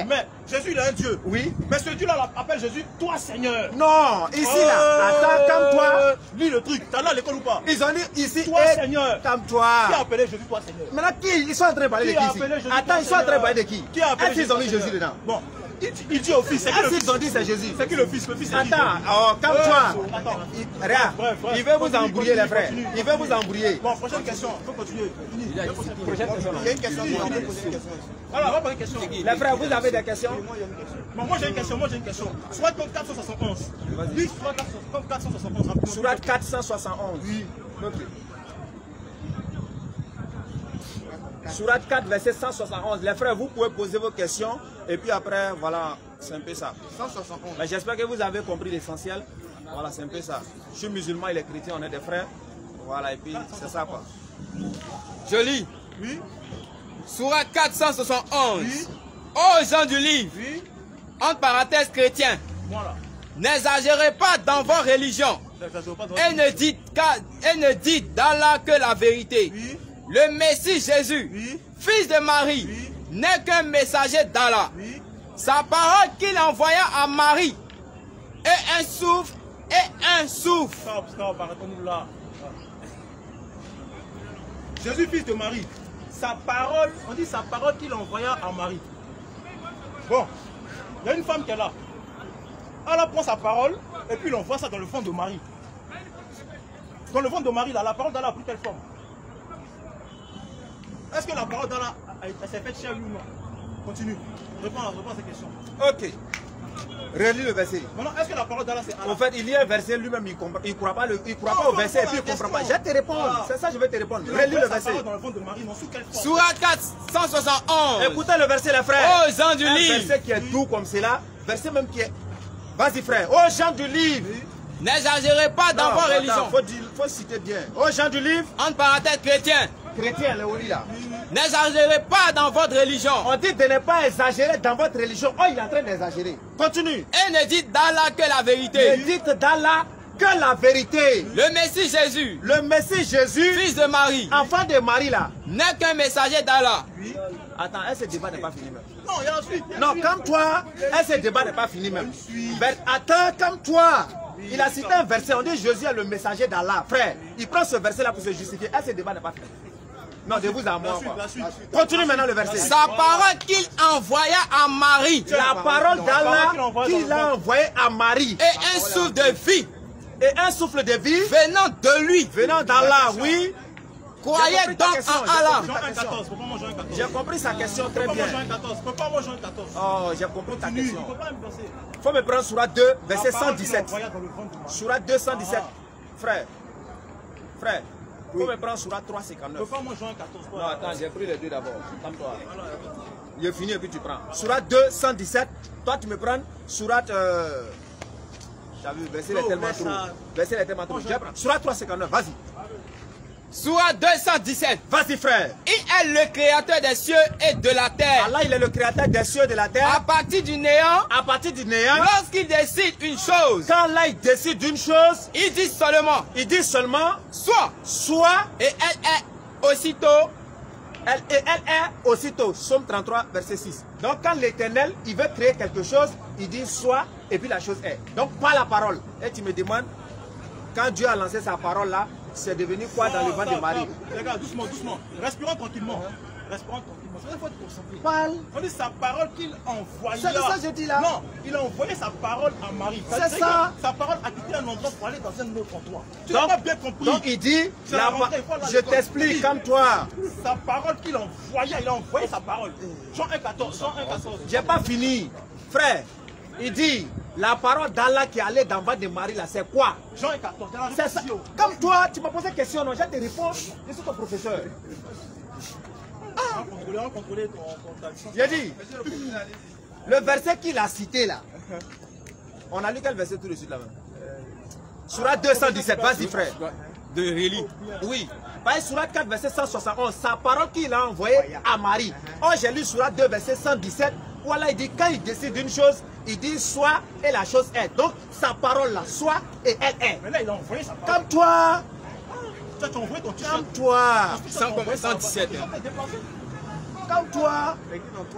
Mais Jésus, il est un Dieu. Oui. Mais ce Dieu-là appelle Jésus, toi, Seigneur. Non, ici là. Attends, calme-toi. Lis le truc. T'as là à l'école ou pas? Ils ont dit ici. Toi, Seigneur. Calme-toi. Qui a appelé Jésus, toi, Seigneur? Maintenant, qui? Ils sont en train de parler de qui ici? Attends, ils sont en train de parler de qui? Qui a appelé Est-ce qu'ils ont mis Jésus dedans? Bon. Il dit au Fils. C'est qui le Fils? Ils ont dit c'est Jésus. C'est qui le Fils? Le Fils c'est Attends, calme-toi. Il veut vous embrouiller, les frères. Il veut vous embrouiller. Bon, prochaine question. Il faut continuer. Prochaine question. Il y a une question. Alors, on va prendre une question. Les frères, vous avez des questions? Moi j'ai une question. Soit 471. Oui, soit 471. Sourate 471. Oui. Sourate 4, verset 171. Les frères, vous pouvez poser vos questions. Et puis après, voilà, c'est un peu ça. 171. Mais j'espère que vous avez compris l'essentiel. Voilà, c'est un peu ça. Je suis musulman, il est chrétien, on est des frères. Voilà, et puis c'est ça quoi. Je lis. Oui. Sourate 471. Oui. Ô gens du livre, Oui. entre parenthèses chrétiens, Voilà. n'exagérez pas dans vos religions et ne dites d'Allah que la vérité. Oui. Le Messie Jésus, Oui. fils de Marie, Oui. n'est qu'un messager d'Allah. Oui. Sa parole qu'il envoya à Marie est un souffle et un souffle. Stop, arrêtons-nous là. Jésus, fils de Marie, sa parole, on dit sa parole qu'il envoya à Marie. Bon, il y a une femme qui est là. Elle prend sa parole et puis il envoie ça dans le ventre de Marie. Dans le ventre de Marie, là, la parole d'Allah a pris quelle forme? Est-ce que la parole d'Allah s'est faite chair lui ou non? Continue. Réponds à cette question. Ok. Relis le verset. Maintenant, est-ce que la parole d'Allah c'est Allah? En fait, il y a un verset lui-même, il ne croit pas au verset et puis il ne comprend pas. Je vais te répondre. Voilà. C'est ça, je vais te répondre. Relis le verset. Dans le ventre de Marie, non, sous quelle forme? Sourate 471. Écoutez le verset, les frères. Aux gens du Un livre, verset qui est doux comme cela. Verset même qui est... Vas-y, frère. Aux gens du livre. n'exagérez pas dans vos religions. Il faut citer bien. Aux gens du livre. Entre parenthèses chrétiens, Chrétien, le lit là. n'exagérez pas dans votre religion On dit de ne pas exagérer dans votre religion. Oh, il est en train d'exagérer. Continue. et ne dites d'Allah que la vérité. Ne dites d'Allah que la vérité. Le Messie Jésus, Le Messie Jésus, fils de Marie, enfant de Marie là. n'est qu'un messager d'Allah. Oui. Attends, ce débat n'est pas fini même. Non, il y a la suite. Non, comme toi, ce débat n'est pas fini même. Attends, comme toi. Il a cité un verset, on dit Jésus est le messager d'Allah. Frère, il prend ce verset là pour se justifier. Ce débat n'est pas fini. Non, de vous à moi. La suite. Continue maintenant le verset. Sa parole qu'il envoya à Marie La parole d'Allah qu'il a envoyée à Marie est un souffle de vie et un souffle de vie venant de lui. venant d'Allah, oui. Croyez J'ai compris ta donc question, en Allah. Jean 1,14. Pourquoi moi Jean 1,14? J'ai compris sa question très bien. Jean 1,14. Pourquoi moi Jean 1,14? Oh, j'ai compris ta Il ne question. faut pas me passer. Il faut me prendre Sourate 2, verset La parole qu'il 117. envoya dans le ventre de Marie. Sourate 217. Frère, il faut me prendre Sourate 359. Pourquoi moi Jean 1,14? Non, attends, j'ai pris les deux d'abord. Calme-toi. Il est fini et puis tu prends. Sourate 2, 117. Toi, tu me prends Sourate... T'as vu, verset est tellement trop. Verset est tellement trop. Sourate 359, vas-y. Sourate 217. Vas-y, frère. Il est le créateur des cieux et de la terre. Allah, il est le créateur des cieux et de la À terre. partir du néant, À partir du néant, lorsqu'il décide une chose, quand Allah il décide d'une chose, il dit seulement il dit seulement soit, soit, et elle est aussitôt. elle est aussitôt. Psaume 33, verset 6. Donc quand l'Éternel, il veut créer quelque chose, il dit soit, et puis la chose est. Donc pas la parole. Et tu me demandes, quand Dieu a lancé sa parole là, c'est devenu quoi dans le ventre de Marie? Regarde, doucement. Respirons tranquillement. Respirons tranquillement. Il faut te concentrer. Parle. On dit sa parole qu'il envoya. C'est ça que je dis là. Non, il a envoyé sa parole à Marie. C'est ça. Sa parole a quitté un endroit pour aller dans un autre endroit. Tu n'as pas bien compris. Donc il dit, C'est la rentrée, il faut aller à je l'école. t'explique comme toi. Sa parole qu'il envoya, il a envoyé sa parole. Jean 1,14. Jean 1,14. J'ai pas fini. Frère, il dit, la parole d'Allah qui allait dans le ventre de Marie là, c'est quoi? Jean 1,14. C'est ça. Comme toi, tu m'as posé une question, non, je te réponds. Je suis ton professeur. Contrôler ton action. J'ai dit, le verset qu'il a cité là, on a lu quel verset tout de suite là-bas? Sourate 217, vas-y frère. De Réli. Oui. Par Sourate 4, verset 171, sa parole qu'il a envoyée à Marie. Oh, j'ai lu Sourate 2, verset 117. Voilà, il dit, quand il décide d'une chose, il dit soit et la chose est. Donc, sa parole là, soit et elle est. Mais là, il a envoyé sa parole. Comme toi. Tu as envoyé ton t-shirt. Comme toi. 117. Comme toi.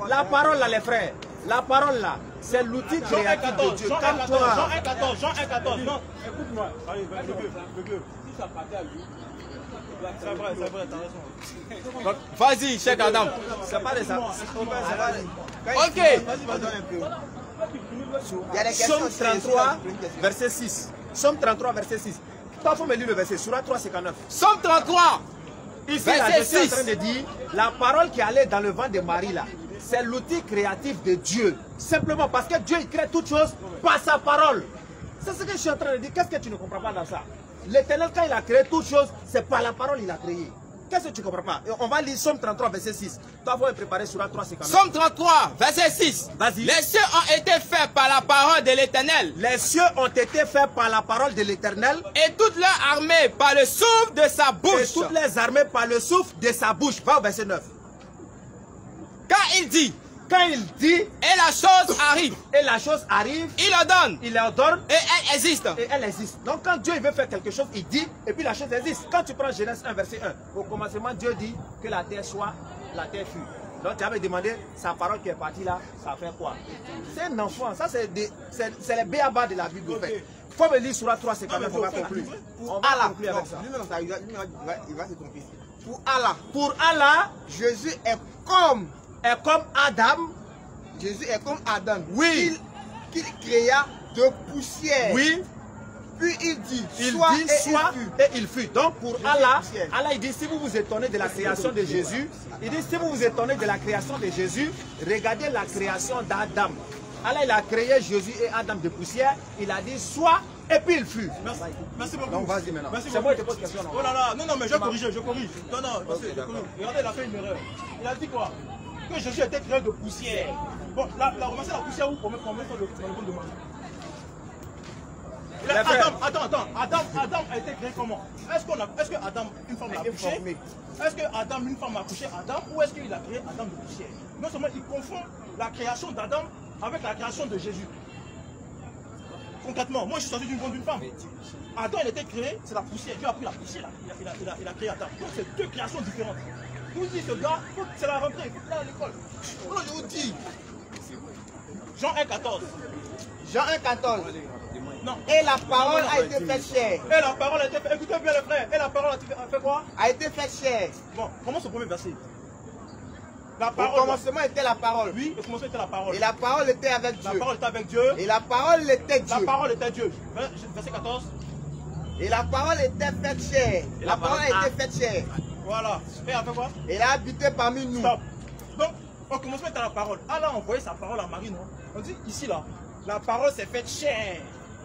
La parole là, les frères. La parole là, c'est l'outil Jean créatif de 1,14. Dieu. Jean Comme 1,14. toi. Jean 1,14. Non, écoute-moi. Allez, le vieux. Si ça partait à lui, C'est vrai, t'as raison. Vas-y, Cheikh Adam. C'est pas de ça. Ok. Somme 33, verset 6. Somme 33, verset 6. Toi, il faut me lire le verset. Surah 3, 59. Somme 33. Ici, là, je suis en train de dire, la parole qui allait dans le ventre de Marie, là, c'est l'outil créatif de Dieu. Simplement parce que Dieu, il crée toutes choses par sa parole. C'est ce que je suis en train de dire. Qu'est-ce que tu ne comprends pas dans ça? L'Éternel, quand il a créé toutes choses, c'est par la parole qu'il a créé. Qu'est-ce que tu ne comprends pas? On va lire Somme 33, verset 6. Toi, il faut préparer sur la 3, c'est quand même. Somme 33, verset 6. Vas-y. Les cieux ont été faits par la parole de l'Éternel. Les cieux ont été faits par la parole de l'Éternel. Et toute leur armée par le souffle de sa bouche. Et toutes les armées par le souffle de sa bouche. Va au verset 9. Quand il dit, et la chose arrive, il ordonne, et elle existe. Donc quand Dieu veut faire quelque chose, il dit, et puis la chose existe. Quand tu prends Genèse 1, verset 1, au commencement, Dieu dit que la terre soit, la terre fut. Donc tu avais demandé, sa parole qui est partie là, ça fait quoi? C'est un enfant, ça c'est les béabas de la Bible. Il faut me lire sur la 3, c'est quand même, on va conclure. On va conclure avec ça. Il va se tromper. Pour Allah, Jésus est comme Adam. Jésus est comme Adam. Oui. Qu'il créa de poussière. Oui. Puis il dit, soit et il fut. Donc pour Allah, il dit, si vous vous étonnez de la création de Jésus, il dit, si vous vous étonnez de la création de Jésus, regardez la création d'Adam. Allah, il a créé Jésus et Adam de poussière. Il a dit, soit et puis il fut. Merci beaucoup. Donc vas-y maintenant. Merci c'est moi qui te pose question. Oh là là, non, mais je corrige. Non, okay, regardez, il a fait une erreur. Il a dit quoi? Que Jésus était créé de poussière. Bon, la remarquez la poussière où on met dans le monde de Marie. Adam a été créé comment? Est-ce que Adam, une femme l'a accouché? Est-ce que Adam, une femme a accouché Adam? Ou est-ce qu'il a créé Adam de poussière? Non seulement il confond la création d'Adam avec la création de Jésus. Concrètement, moi je suis sorti d'une femme. Adam il a été créé, c'est la poussière. Dieu a pris la poussière, il a créé Adam. Donc c'est deux créations différentes. Je vous dis, ce gars, c'est la rentrée, il faut aller à l'école. Voilà, je vous dis. Jean 1,14. Jean 1,14. Non. Et la parole a été faite chair. Et la parole a été faite. Écoutez bien les frères. Et la parole a fait quoi? A été faite chair. Bon, commence au premier verset. La parole. Au commencement était la parole. Oui, au commencement était la parole. Et la parole était avec Dieu. La parole était avec Dieu. Et la parole était Dieu. La parole était Dieu. Verset 14. Et la parole était faite chair. La parole a été faite chair. Voilà. Et elle a fait quoi? Elle a habité parmi nous. Stop. Donc, au commencement était la parole. Allah a envoyé sa parole à Marie, non? On dit ici là, la parole s'est faite chair.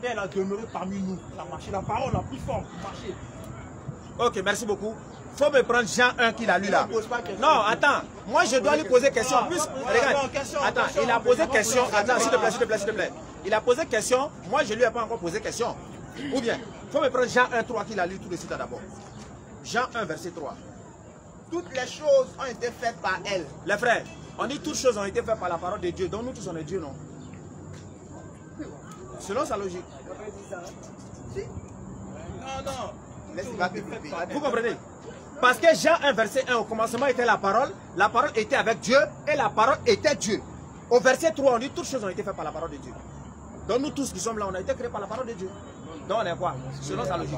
Et elle a demeuré parmi nous. Elle a marché. La parole la plus forte. Marché. Ok, merci beaucoup. Faut me prendre Jean 1 qu'il a lu là. Non, attends. Moi, je dois lui poser question. Regarde. Attends, il a posé question. Attends, s'il te plaît. Il a posé question. Moi, je lui ai pas encore posé question. Ou bien, faut me prendre Jean 1, 3 qu'il a lu tout de suite d'abord. Jean 1, verset 3. Toutes les choses ont été faites par elle. Les frères, on dit toutes choses ont été faites par la parole de Dieu. Donc nous tous on est Dieu, non? Selon sa logique. Non. Vous comprenez? Parce que Jean 1, verset 1, au commencement était la parole était avec Dieu et la parole était Dieu. Au verset 3, on dit toutes choses ont été faites par la parole de Dieu. Donc nous tous qui sommes là, on a été créés par la parole de Dieu. Donc on est quoi? Selon sa logique.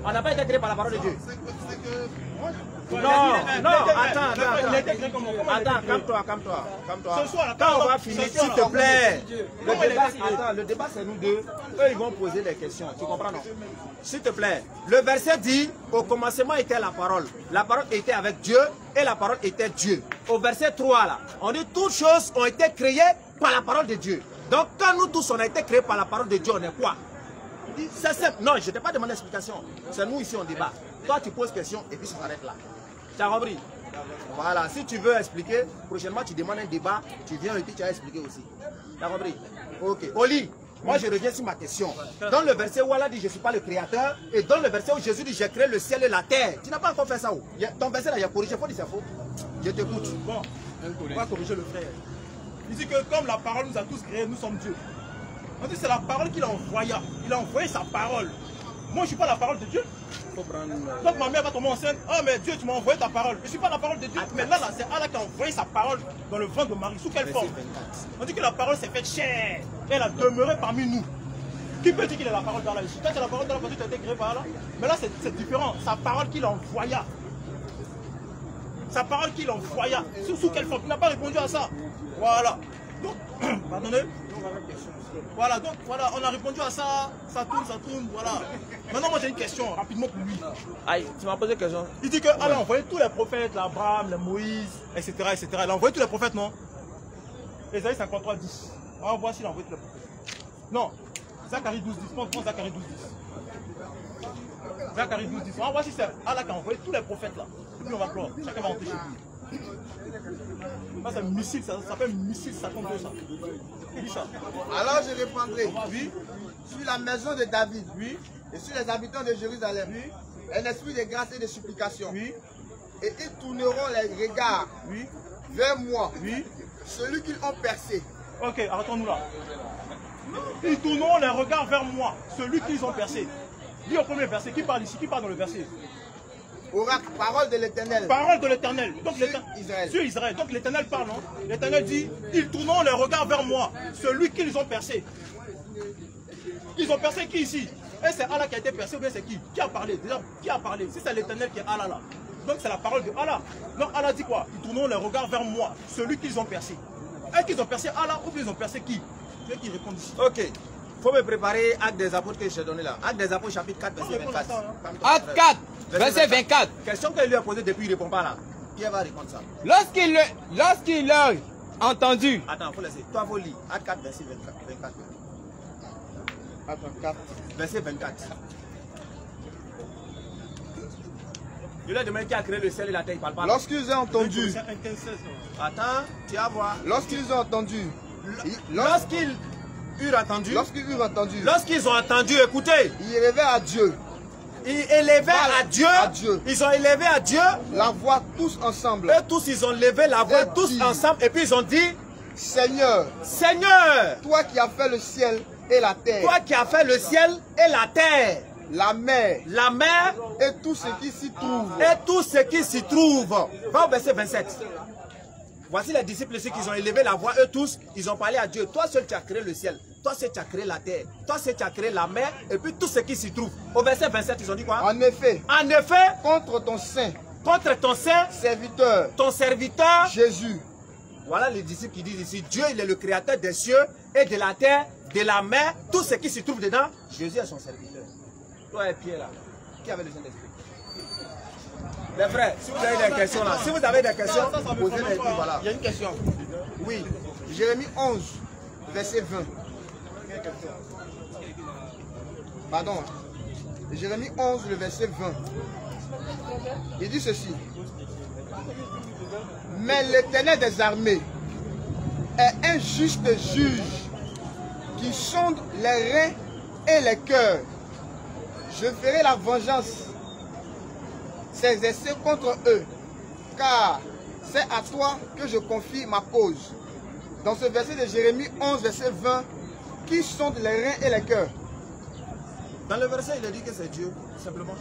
On n'a pas été créés par la parole de Dieu. Non, attends, calme-toi. Quand on va finir, s'il te plaît. Le débat c'est nous deux. Eux ils vont poser des questions. Tu comprends, non? S'il te plaît. Le verset dit, au commencement était la parole. La parole était avec Dieu et la parole était Dieu. Au verset 3 là, on dit toutes choses ont été créées par la parole de Dieu. Donc quand nous tous on a été créés par la parole de Dieu, on est quoi? C'est simple. Non, je ne t'ai pas demandé d'explication. C'est nous ici on débat. Toi tu poses question et puis ça s'arrête là. Tu as compris? Voilà, si tu veux expliquer, prochainement tu demandes un débat, tu viens et puis tu as expliqué aussi. Tu as compris? Ok. Oli, moi je reviens sur ma question. Dans le verset où Allah dit je ne suis pas le créateur, et dans le verset où Jésus dit j'ai créé le ciel et la terre, tu n'as pas encore fait ça où? Ton verset là, il y a corrigé, il faut dire c'est faux. Je t'écoute. Bon, on va corriger le frère. Il dit que comme la parole nous a tous créés, nous sommes Dieu. On dit c'est la parole qu'il a envoyée. Il a envoyé sa parole. Moi je ne suis pas la parole de Dieu. Donc ma mère va tomber enceinte. Oh mais Dieu tu m'as envoyé ta parole. Je ne suis pas la parole de Dieu. Mais là c'est Allah qui a envoyé sa parole dans le ventre de Marie. Sous quelle forme? On dit que la parole s'est faite chair. Elle a demeuré parmi nous. Qui peut dire qu'il est la parole d'Allah ici? Toi, c'est la parole d'Allah parce que tu as été créé par Allah. Mais là, c'est différent. Sa parole qu'il envoya. Sa parole qu'il envoya. Sous quelle forme? Il n'a pas répondu à ça. Voilà. Donc, pardonnez. Voilà, donc voilà, on a répondu à ça. Ça tourne, voilà. Maintenant, moi j'ai une question rapidement pour lui. Aïe, tu m'as posé une question. Il dit qu'Allah a envoyé tous les prophètes, l'Abraham, le Moïse, etc., etc. Il a envoyé tous les prophètes, non? Ésaïe 53, 10. On va voir s'il a envoyé tous les prophètes. Non. Zacharie 12, 10. Prends Zacharie 12, 10. Zacharie 12, 10. On va voir si c'est Allah qui a envoyé tous les prophètes là. Et puis on va clore. Chacun va rentrer chez lui. Ça c'est un missile, ça s'appelle missile, ça compte ça. Il dit ça. Alors je répondrai. Oui. Sur la maison de David. Oui. Et sur les habitants de Jérusalem. Oui. Un esprit de grâce et de supplication. Oui. Et ils tourneront les regards. Oui. Vers moi. Oui. Celui qu'ils ont percé. Ok, arrêtons-nous là. Ils tourneront les regards vers moi, celui qu'ils ont percé. Dis au premier verset, qui parle ici, qui parle dans le verset? Oracle, parole de l'Éternel. Parole de l'Éternel. Sur Israël. Donc l'Éternel parle, non? L'Éternel dit, ils tourneront les regards vers moi, celui qu'ils ont percé. Ils ont percé qui ici? Et c'est Allah qui a été percé ou bien c'est qui? Qui a parlé? Déjà, qui a parlé? Si c'est l'Éternel qui est Allah là. Donc c'est la parole de Allah. Donc Allah dit quoi? Ils tourneront les regards vers moi, celui qu'ils ont percé. Est-ce qu'ils ont percé Allah ou bien ils ont percé qui? Ceux qui répondent ici. Ok. Il faut me préparer Acte des Apôtres que je t'ai donné là. Acte des Apôtres chapitre 4 verset 24. Acte 4 verset 24. Question qu'elle lui a posée depuis, il ne répond pas là. Qui va répondre ça? Lorsqu'il l'a entendu. Attends, il faut laisser. Toi, faut lire. Acte 4 verset 24. Acte 4 verset 24. Je lui ai demandé qui a créé le ciel et la terre, il ne parle pas. Lorsqu'ils ont entendu. Attends, tu vas voir. Lorsqu'ils ont entendu. Lorsqu'ils eurent entendu. Lorsqu'ils ont entendu, écoutez. Ils élevaient à Dieu. Ils élevaient à Dieu. Ils ont élevé à Dieu. La voix tous ensemble. Et tous, ils ont levé la voix tous ensemble. Et puis ils ont dit, Seigneur. Seigneur. Toi qui as fait le ciel et la terre. Toi qui as fait le ciel et la terre. La mer. La mer. Et tout ce qui s'y trouve. Et tout ce qui s'y trouve. Va au verset 27. Voici les disciples ici qui ont élevé la voix, eux tous, ils ont parlé à Dieu. Toi seul tu as créé le ciel, toi seul tu as créé la terre, toi seul tu as créé la mer et puis tout ce qui s'y trouve. Au verset 27, ils ont dit quoi? En effet, contre ton saint serviteur, ton serviteur, Jésus. Voilà les disciples qui disent ici, Dieu il est le créateur des cieux et de la terre, de la mer, tout ce qui s'y trouve dedans. Jésus est son serviteur. Toi et Pierre là, qui avait le Saint-Esprit? Les frères, si vous avez des questions là, si vous avez des questions, posez-les. Voilà. Il y a une question. Oui, Jérémie 11, verset 20. Pardon. Jérémie 11, le verset 20. Il dit ceci. Mais l'Éternel des armées est un juste juge qui sonde les reins et les cœurs. Je ferai la vengeance s'exercer contre eux, car c'est à toi que je confie ma cause. Dans ce verset de Jérémie 11, verset 20, qui sonde les reins et les cœurs? Dans le verset, il a dit que c'est Dieu, simplement.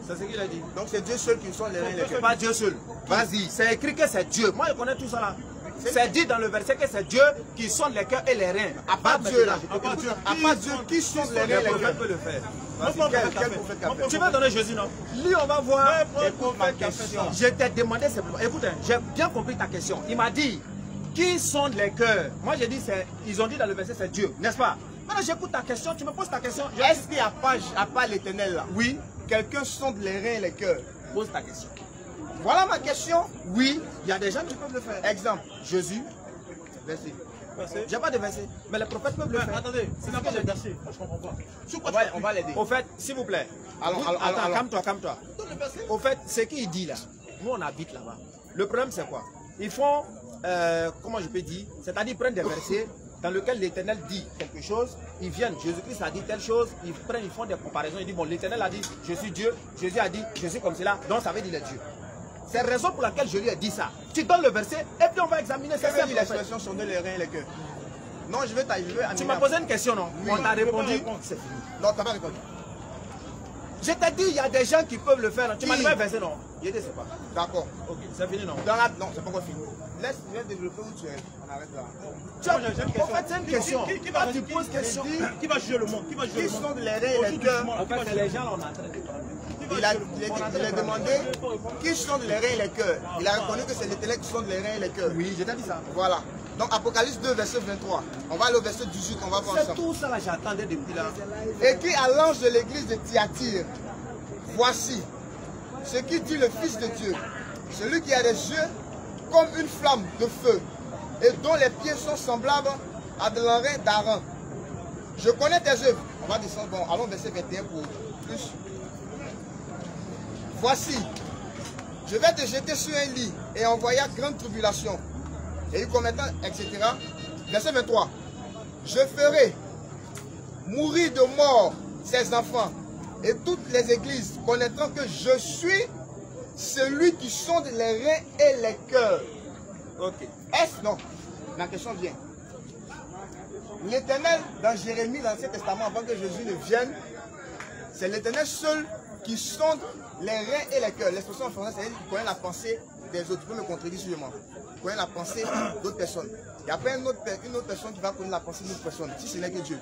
C'est ce qu'il a dit. Donc c'est Dieu seul qui sonde les reins et les cœurs. Pas Dieu seul. Vas-y. C'est écrit que c'est Dieu. Moi, je connais tout ça là. C'est dit dans le verset que c'est Dieu qui sonde les cœurs et les reins. À part Dieu là. À part Dieu qui sonde les reins et les cœurs. Peut le faire. Tu vas donner Jésus, non? Lui, on va voir. Écoute ma question. Je t'ai demandé simplement. Écoute, j'ai bien compris ta question. Il m'a dit, qui sonde les cœurs? Moi, j'ai dit, ils ont dit dans le verset, c'est Dieu, n'est-ce pas? Maintenant, j'écoute ta question. Tu me poses ta question. Est-ce qu'il n'y a pas l'Éternel là? Oui. Quelqu'un sonde les reins et les cœurs. Pose ta question. Voilà ma question. Oui, il y a des gens qui peuvent le faire. Exemple. Jésus, verset. J'ai pas de verset, mais les prophètes peuvent le faire. Attendez, c'est pas le verset. Je comprends pas. On va l'aider. Au fait, s'il vous plaît. Attends, calme-toi. Au fait, ce qu'il dit là, nous on habite là-bas. Le problème c'est quoi? Ils font, comment je peux dire, c'est-à-dire ils prennent des versets dans lesquels l'Éternel dit quelque chose, ils viennent, Jésus-Christ a dit telle chose, ils font des comparaisons, ils disent, bon, l'Éternel a dit, je suis Dieu, Jésus a dit, je suis comme cela, donc ça veut dire il est Dieu. C'est la raison pour laquelle je lui ai dit ça. Tu donnes le verset et puis on va examiner ça. Quelle est l'expression sonder les reins et les cœurs? Non, je veux Tu m'as posé une question, non? Oui. On t'a répondu, c'est fini. Non, tu n'as pas répondu. Je t'ai dit, il y a des gens qui peuvent le faire. Tu m'as dit un verset, non? Je ne sais pas. D'accord. Ok, c'est fini, non? Non, c'est pas encore fini. Laisse développer où tu es. On arrête là. En fait, c'est une question. Quand tu poses question, qui va juger le monde? Qui va juger le monde? Qui sont les reins et les cœurs? En fait, c'est les gens, là, on est en train de parler. Il a demandé qui sont les reins et les cœurs. Il a reconnu que c'est l'Éternel qui sont les reins et les cœurs. Oui, je t'ai dit ça. Voilà. Donc Apocalypse 2, verset 23. On va aller au verset 18, on va voir C'est ensemble. tout ça là, j'attendais depuis là. Écrit à l'ange de l'église de Thyatire, voici ce qui dit le Fils de Dieu, celui qui a des yeux comme une flamme de feu et dont les pieds sont semblables à de l'enrain d'Aaron. Je connais tes œuvres. On va descendre, bon, allons verset 21 pour plus. Voici, je vais te jeter sur un lit et envoyer à grande tribulation. Et il commettant, etc. Verset 23. Je ferai mourir de mort ses enfants, et toutes les églises connaîtront que je suis celui qui sonde les reins et les cœurs. Ok. Est-ce non? Ma question vient. L'Éternel, dans Jérémie, dans l'Ancien Testament, avant que Jésus ne vienne, c'est l'Éternel seul qui sonde les reins et les cœurs. L'expression en français, c'est-à-dire qu'il connaît la pensée des autres. Tu peux me contredire sur moi. Il connaît la pensée d'autres personnes. Il y a pas une autre personne qui va connaître la pensée d'une autre personne, si ce n'est que Dieu.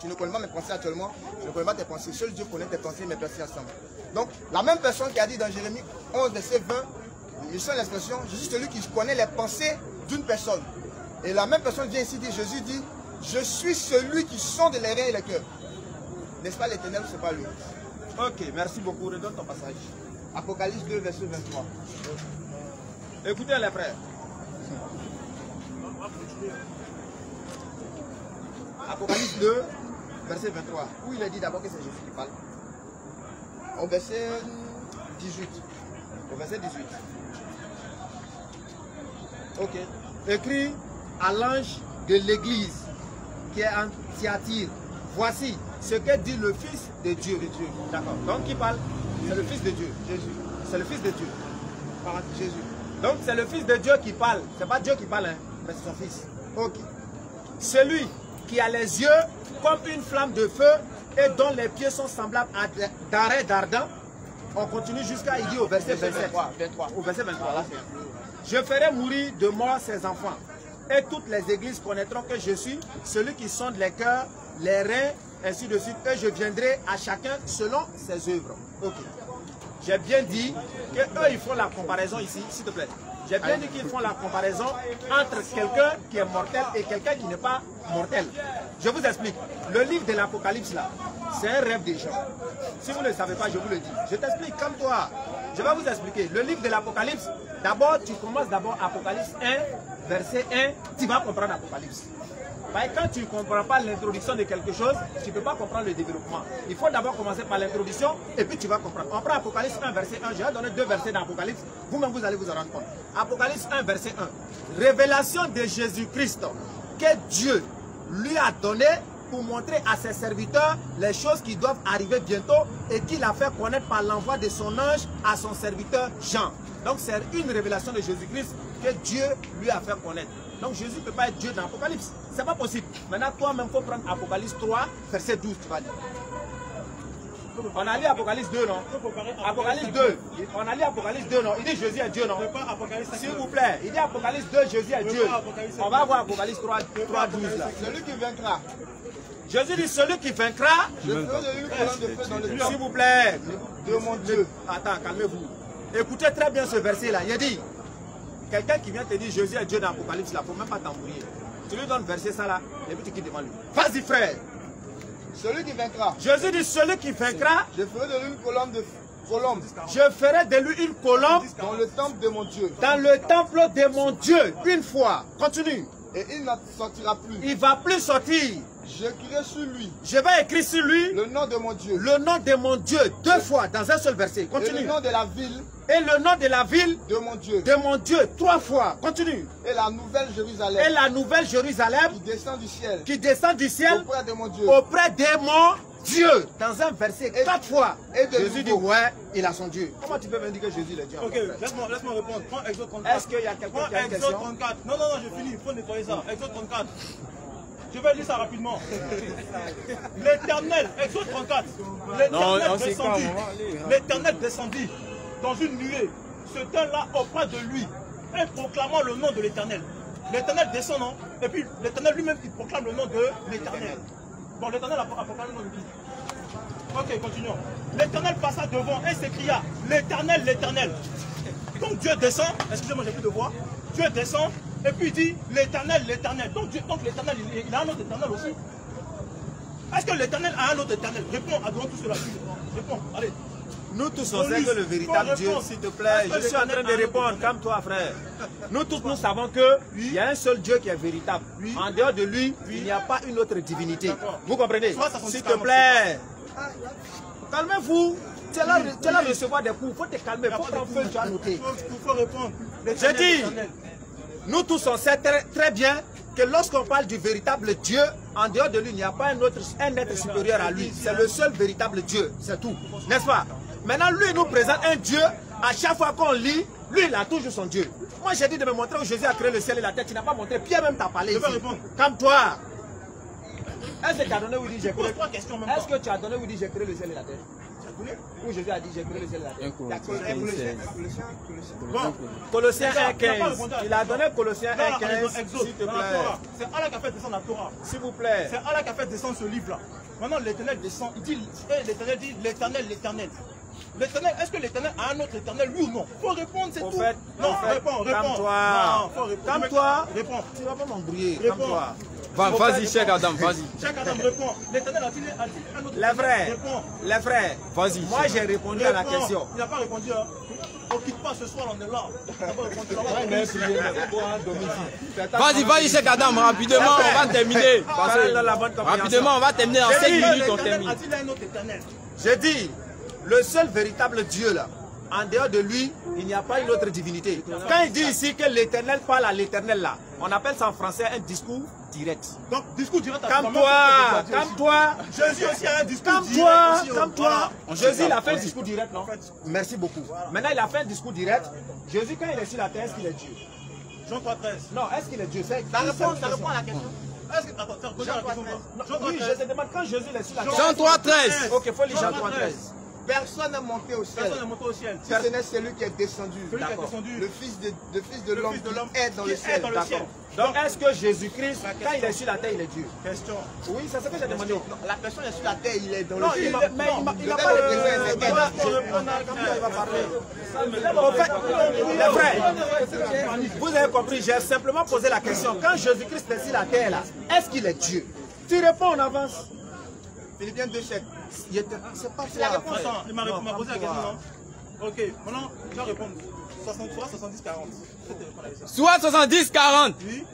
Tu ne connais pas mes pensées actuellement, je ne connais pas tes pensées. Seul Dieu connaît tes pensées et mes pensées ensemble. Donc, la même personne qui a dit dans Jérémie 11, verset 20, je sens l'expression, je suis celui qui connaît les pensées d'une personne. Et la même personne vient ici dire, Jésus dit, je suis celui qui sonde les reins et les cœurs. N'est-ce pas l'Éternel, ce n'est pas lui? Ok, merci beaucoup. Redonne ton passage. Apocalypse 2, verset 23. Écoutez les frères. Apocalypse 2, verset 23. Où il est dit d'abord que c'est Jésus qui parle? Au verset 18. Au verset 18. Ok. Écrit à l'ange de l'église qui est en Thyatire. Voici ce que dit le Fils de Dieu. D'accord. Donc qui parle? C'est le Fils de Dieu. Jésus. C'est le Fils de Dieu. Par Jésus. Donc c'est le Fils de Dieu qui parle. C'est pas Dieu qui parle, hein, mais c'est son Fils. Ok. Celui qui a les yeux comme une flamme de feu et dont les pieds sont semblables à d'arrêt d'ardent. On continue jusqu'à, il dit au verset 23. Au verset 23. Là, je ferai mourir de mort ses enfants. Et toutes les églises connaîtront que je suis celui qui sonde les cœurs, les reins, ainsi de suite. Et je viendrai à chacun selon ses œuvres. Ok. J'ai bien dit qu'eux, ils font la comparaison ici, s'il te plaît. J'ai bien dit qu'ils font la comparaison entre quelqu'un qui est mortel et quelqu'un qui n'est pas mortel. Je vous explique. Le livre de l'Apocalypse, là, c'est un rêve des gens. Si vous ne le savez pas, je vous le dis. Je t'explique comme toi. Je vais vous expliquer. Le livre de l'Apocalypse, d'abord, tu commences d'abord Apocalypse 1, verset 1, tu vas comprendre l'Apocalypse. Quand tu ne comprends pas l'introduction de quelque chose, tu ne peux pas comprendre le développement. Il faut d'abord commencer par l'introduction et puis tu vas comprendre. On prend Apocalypse 1, verset 1. Je vais donner deux versets dans Apocalypse. Vous-même, vous allez vous en rendre compte. Apocalypse 1, verset 1. Révélation de Jésus-Christ que Dieu lui a donné pour montrer à ses serviteurs les choses qui doivent arriver bientôt et qu'il a fait connaître par l'envoi de son ange à son serviteur Jean. Donc c'est une révélation de Jésus-Christ que Dieu lui a fait connaître. Donc Jésus ne peut pas être Dieu dans l'Apocalypse. Ce n'est pas possible. Maintenant, toi-même, il faut prendre Apocalypse 3, verset 12, tu vas dire. On a lu Apocalypse 2, non? Apocalypse 2. On a lu Apocalypse 2, non? Il dit Jésus est Dieu, non? S'il vous plaît. Il dit Apocalypse 2, Jésus est Dieu. On va voir Apocalypse 3, 12 là. Celui qui vaincra. Jésus dit celui qui vaincra. Je ferai de lui une colonne de feu dans le temple. S'il vous plaît. De mon Dieu. Attends, calmez-vous. Écoutez très bien ce verset là. Il dit, quelqu'un qui vient te dire Jésus est Dieu dans l'Apocalypse là, il ne faut même pas t'embrouiller. Tu lui donnes verset ça là, et puis tu quittes devant lui. Vas-y frère. Celui qui vaincra. Jésus dit celui qui vaincra. Je ferai de lui une colombe de Je ferai de lui une colombe dans le temple de mon Dieu. Dans le temple de mon Dieu. Une fois. Continue. Et il ne sortira plus. Il ne va plus sortir. J'écrirai sur lui. Je vais écrire sur lui. Le nom de mon Dieu. Le nom de mon Dieu. Deux fois dans un seul verset. Continue. Et le nom de la ville. Et le nom de la ville. De mon Dieu. De mon Dieu. Trois fois. Continue. Et la nouvelle Jérusalem. Et la nouvelle Jérusalem. Qui descend du ciel. Qui descend du ciel. Auprès de mon Dieu. Auprès de mon Dieu. Dans un verset, quatre fois. Et Jésus dit, ouais, il a son Dieu. Comment tu peux me dire que Jésus est Dieu? Ok, laisse-moi répondre. Prends Exode 34. Est-ce qu'il y a quelqu'un qui a une question? Exode 34. Non, j'ai fini. Il faut nettoyer ça. Exode 34. Je vais lire ça rapidement. L'Éternel, Exode 34. L'Éternel descendit dans une nuée, se tint là auprès de lui, et proclamant le nom de l'Éternel. L'Éternel descend, non? Et puis l'Éternel lui-même qui proclame le nom de l'Éternel. Bon, l'Éternel a proclamé le nom de qui? Ok, continuons. L'Éternel passa devant et s'écria, l'Éternel, l'Éternel. Donc Dieu descend, excusez-moi, j'ai plus de voix. Dieu descend et puis il dit l'Éternel, l'Éternel. Donc l'Éternel, il a un autre Éternel aussi. Est-ce que l'Éternel a un autre Éternel? Réponds à tout cela. Réponds, allez. Nous tous on sait que le véritable Dieu, s'il te plaît, je suis en train de répondre, calme-toi frère. Nous tous nous savons qu'il y a un seul Dieu qui est véritable. En dehors de lui, il n'y a pas une autre divinité. Vous comprenez? S'il te plaît, calmez-vous. Tu es là à recevoir des coups, il faut te calmer, il faut prendre feu, tu as noté. Il faut répondre. J'ai dit, nous tous on sait très bien que lorsqu'on parle du véritable Dieu, en dehors de lui, il n'y a pas un être supérieur à lui. C'est le seul véritable Dieu, c'est tout. N'est-ce pas? Maintenant, lui, il nous présente un Dieu. À chaque fois qu'on lit, lui, il a toujours son Dieu. Moi, j'ai dit de me montrer où Jésus a créé le ciel et la terre. Tu n'as pas montré. Pierre même t'a parlé ici. Calme-toi. Est-ce que tu as donné où il dit j'ai créé? Est-ce que tu as donné où il dit j'ai créé le ciel et la terre? Où Jésus a dit j'ai créé le ciel et la terre? Bon, Colossiens 1,15. Il a donné Colossiens 1,15. S'il te plaît. C'est Allah qui a fait descendre la Torah. S'il vous plaît. C'est Allah qui a fait descendre ce livre-là. Maintenant, l'Éternel descend. Il dit, l'Éternel dit, l'Éternel, l'Éternel. L'Éternel, est-ce que l'Éternel a un autre Éternel, oui ou non? Il faut répondre, c'est tout. Non, réponds. Calme-toi. Calme-toi. Réponds. Tu ne vas pas m'embrouiller. Calme-toi. Vas-y, Cheikh Adam, vas-y. Cheikh Adam, réponds. L'Éternel a-t-il un autre Éternel? Les frères. Vas-y. Moi, j'ai répondu à la question. Il n'a pas répondu. On ne quitte pas ce soir, on est là. Vas-y, Cheikh Adam, rapidement, on va terminer. Rapidement, on va terminer en 5 minutes, on termine. A-t-il un autre Éternel? J'ai dit, le seul véritable Dieu là, en dehors de lui, il n'y a pas une autre divinité. Quand il dit ici que l'Éternel parle à l'Éternel là, on appelle ça en français un discours direct. Donc, discours direct. Calme-toi. Jésus aussi a un discours direct. Calme-toi. Jésus, il a fait un discours direct, non? Merci beaucoup. Maintenant, il a fait un discours direct. Jésus, quand il est sur la terre, est-ce qu'il est Dieu? Jean 3,13. Non, est-ce qu'il est Dieu? Ça répond à la question. Oui, je te demande quand Jésus est sur la terre. Jean 3,13. Ok, il faut lire Jean 3,13. Personne n'est monté au ciel. Si ce n'est celui qui est descendu. Le fils de l'homme qui est dans le ciel. Donc est-ce que Jésus-Christ, quand il est sur la terre, il est Dieu? Question. Oui, c'est ce que j'ai demandé. La personne est sur la terre, il est dans le ciel. Mais il n'a pas les frères, vous avez compris, j'ai simplement posé la question. Quand Jésus-Christ est sur la terre, là, est-ce qu'il est Dieu? Tu réponds en avance. Philippiens 2,7. C'est pas la réponse. Il m'a posé la question, non? Ok, maintenant, je vais répondre. 63, 70, 40. Soit 70, 40. Oui.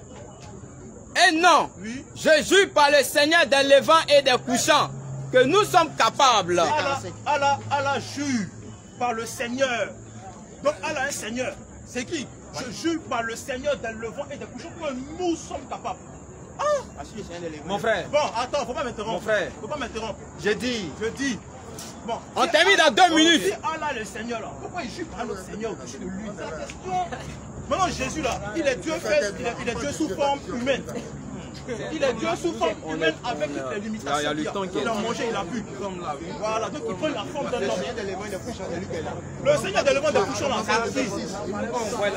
Et non. Oui. Je jure par le Seigneur des levants et des couchants que nous sommes capables. Allah jure par le Seigneur. Donc Allah est un Seigneur. C'est qui? Je jure par le Seigneur des levants et des couchants que nous sommes capables. Ah, mon frère. Bon, attends, faut pas m'interrompre. Mon frère. Faut pas m'interrompre. Je dis. Bon. On termine dans 2 minutes. Si Allah le Seigneur là, pourquoi il jure par le Seigneur au-dessus de lui? C'est la question. Maintenant Jésus là, il est Dieu il est Dieu sous forme humaine. Il est Dieu sous forme humaine avec toutes les limitations. Il a mangé, il a bu. Voilà, donc il prend la forme d'un homme. Le Seigneur des levants et des couchants là, c'est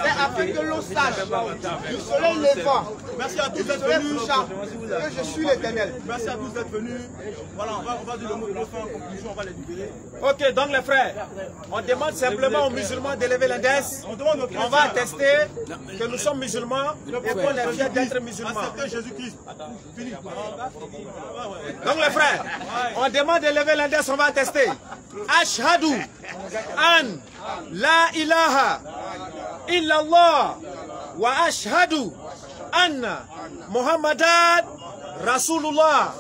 afin que l'on sache du soleil levant. Merci à tous d'être venus. Que je suis l'Éternel. Merci à tous d'être venus. Voilà, on va dire le mot de la fin, en conclusion, on va les libérer. Ok, donc les frères, on demande simplement aux musulmans d'élever l'index. On va attester que nous sommes musulmans et qu'on est fiers d'être musulmans. Acceptez Jésus-Christ. Donc les frères, on demande d'élever l'index, on va attester. Ashhadu an la ilaha illallah wa ashhadu anna Muhammadan Rasulullah.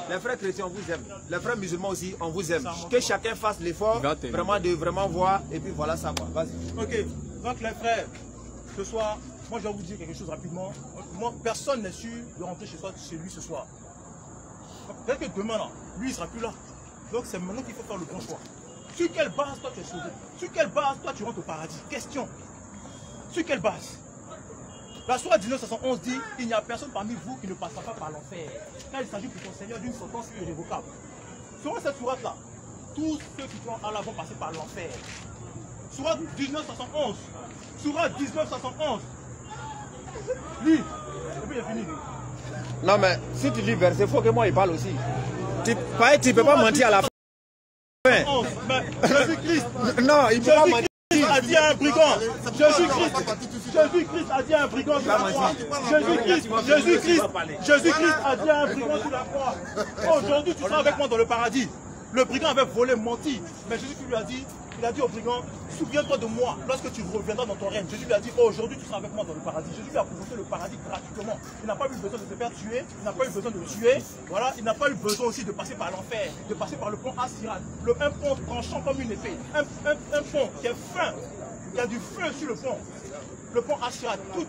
Les frères chrétiens, on vous aime. Les frères musulmans aussi, on vous aime. Que chacun fasse l'effort vraiment de voir et puis voilà ça va. Vas-y. Ok, donc les frères, ce soir, moi je vais vous dire quelque chose rapidement. Moi, personne n'est sûr de rentrer chez lui ce soir. Peut-être que demain, là, lui, il ne sera plus là. Donc c'est maintenant qu'il faut faire le bon choix. Sur quelle base, toi, tu es sauvé? Sur quelle base, toi, tu rentres au paradis? Question. Sur quelle base? La sourate 1971 dit, il n'y a personne parmi vous qui ne passera pas par l'enfer. Quand il s'agit pour ton Seigneur d'une sentence irrévocable. Selon cette sourate-là, tous ceux qui sont à l'avant passer par l'enfer. Sourate 1971. Sourate 1971. Lis. Et puis il est fini. Non mais si tu lis verset, il faut que moi il parle aussi. Tu ne peux pas mentir à la fin. Jésus-Christ. Non, il ne peut pas mentir. Jésus-Christ a dit à un brigand. Jésus-Christ a dit à un brigand sur la croix. Jésus-Christ a dit à un brigand sur la croix. Aujourd'hui tu seras avec moi dans le paradis. Le brigand avait volé, menti. Mais Jésus lui a dit, il a dit au brigand, souviens-toi de moi lorsque tu reviendras dans ton règne. Jésus lui a dit, oh, aujourd'hui tu seras avec moi dans le paradis. Jésus lui a présenté le paradis gratuitement. Il n'a pas eu besoin de se faire tuer, il n'a pas eu besoin de le tuer. Voilà, il n'a pas eu besoin aussi de passer par l'enfer, de passer par le pont Asirat. Un pont tranchant comme une épée. Un pont qui est fin, qui a du feu sur le pont. Le pont Asirat, le pont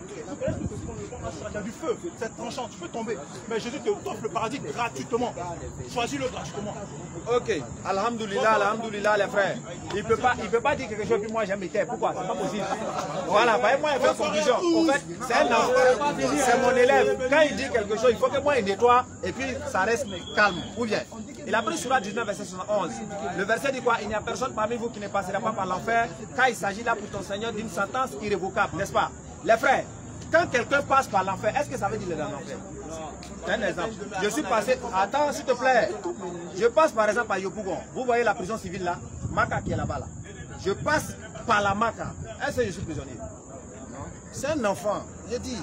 Asirat, il y a du feu, c'est tranchant, tu peux tomber. Mais Jésus te t'offre le paradis gratuitement. Choisis-le gratuitement. Ok, alhamdoulilah les frères. Il peut pas dire quelque chose puis moi j'aime les terres. Pourquoi? C'est pas possible. Voilà, moi il fait conclusion. En fait, c'est un enfant, c'est mon élève. Quand il dit quelque chose, il faut que moi il nettoie et puis ça reste calme. Ou bien, il a pris Sourate 19, verset 71. Le verset dit quoi? Il n'y a personne parmi vous qui ne passera pas par l'enfer, quand il s'agit là pour ton Seigneur d'une sentence irrévocable, n'est-ce pas? Les frères, quand quelqu'un passe par l'enfer, est-ce que ça veut dire qu'il est dans l'enfer? C'est un exemple. Je suis passé, attends s'il te plaît, je passe par exemple à Yopougon. Vous voyez la prison civile là, Maka qui est là-bas là. Je passe par la Maka. Est-ce que je suis prisonnier? C'est un enfant, je dis.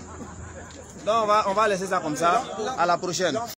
Donc on va laisser ça comme ça. À la prochaine.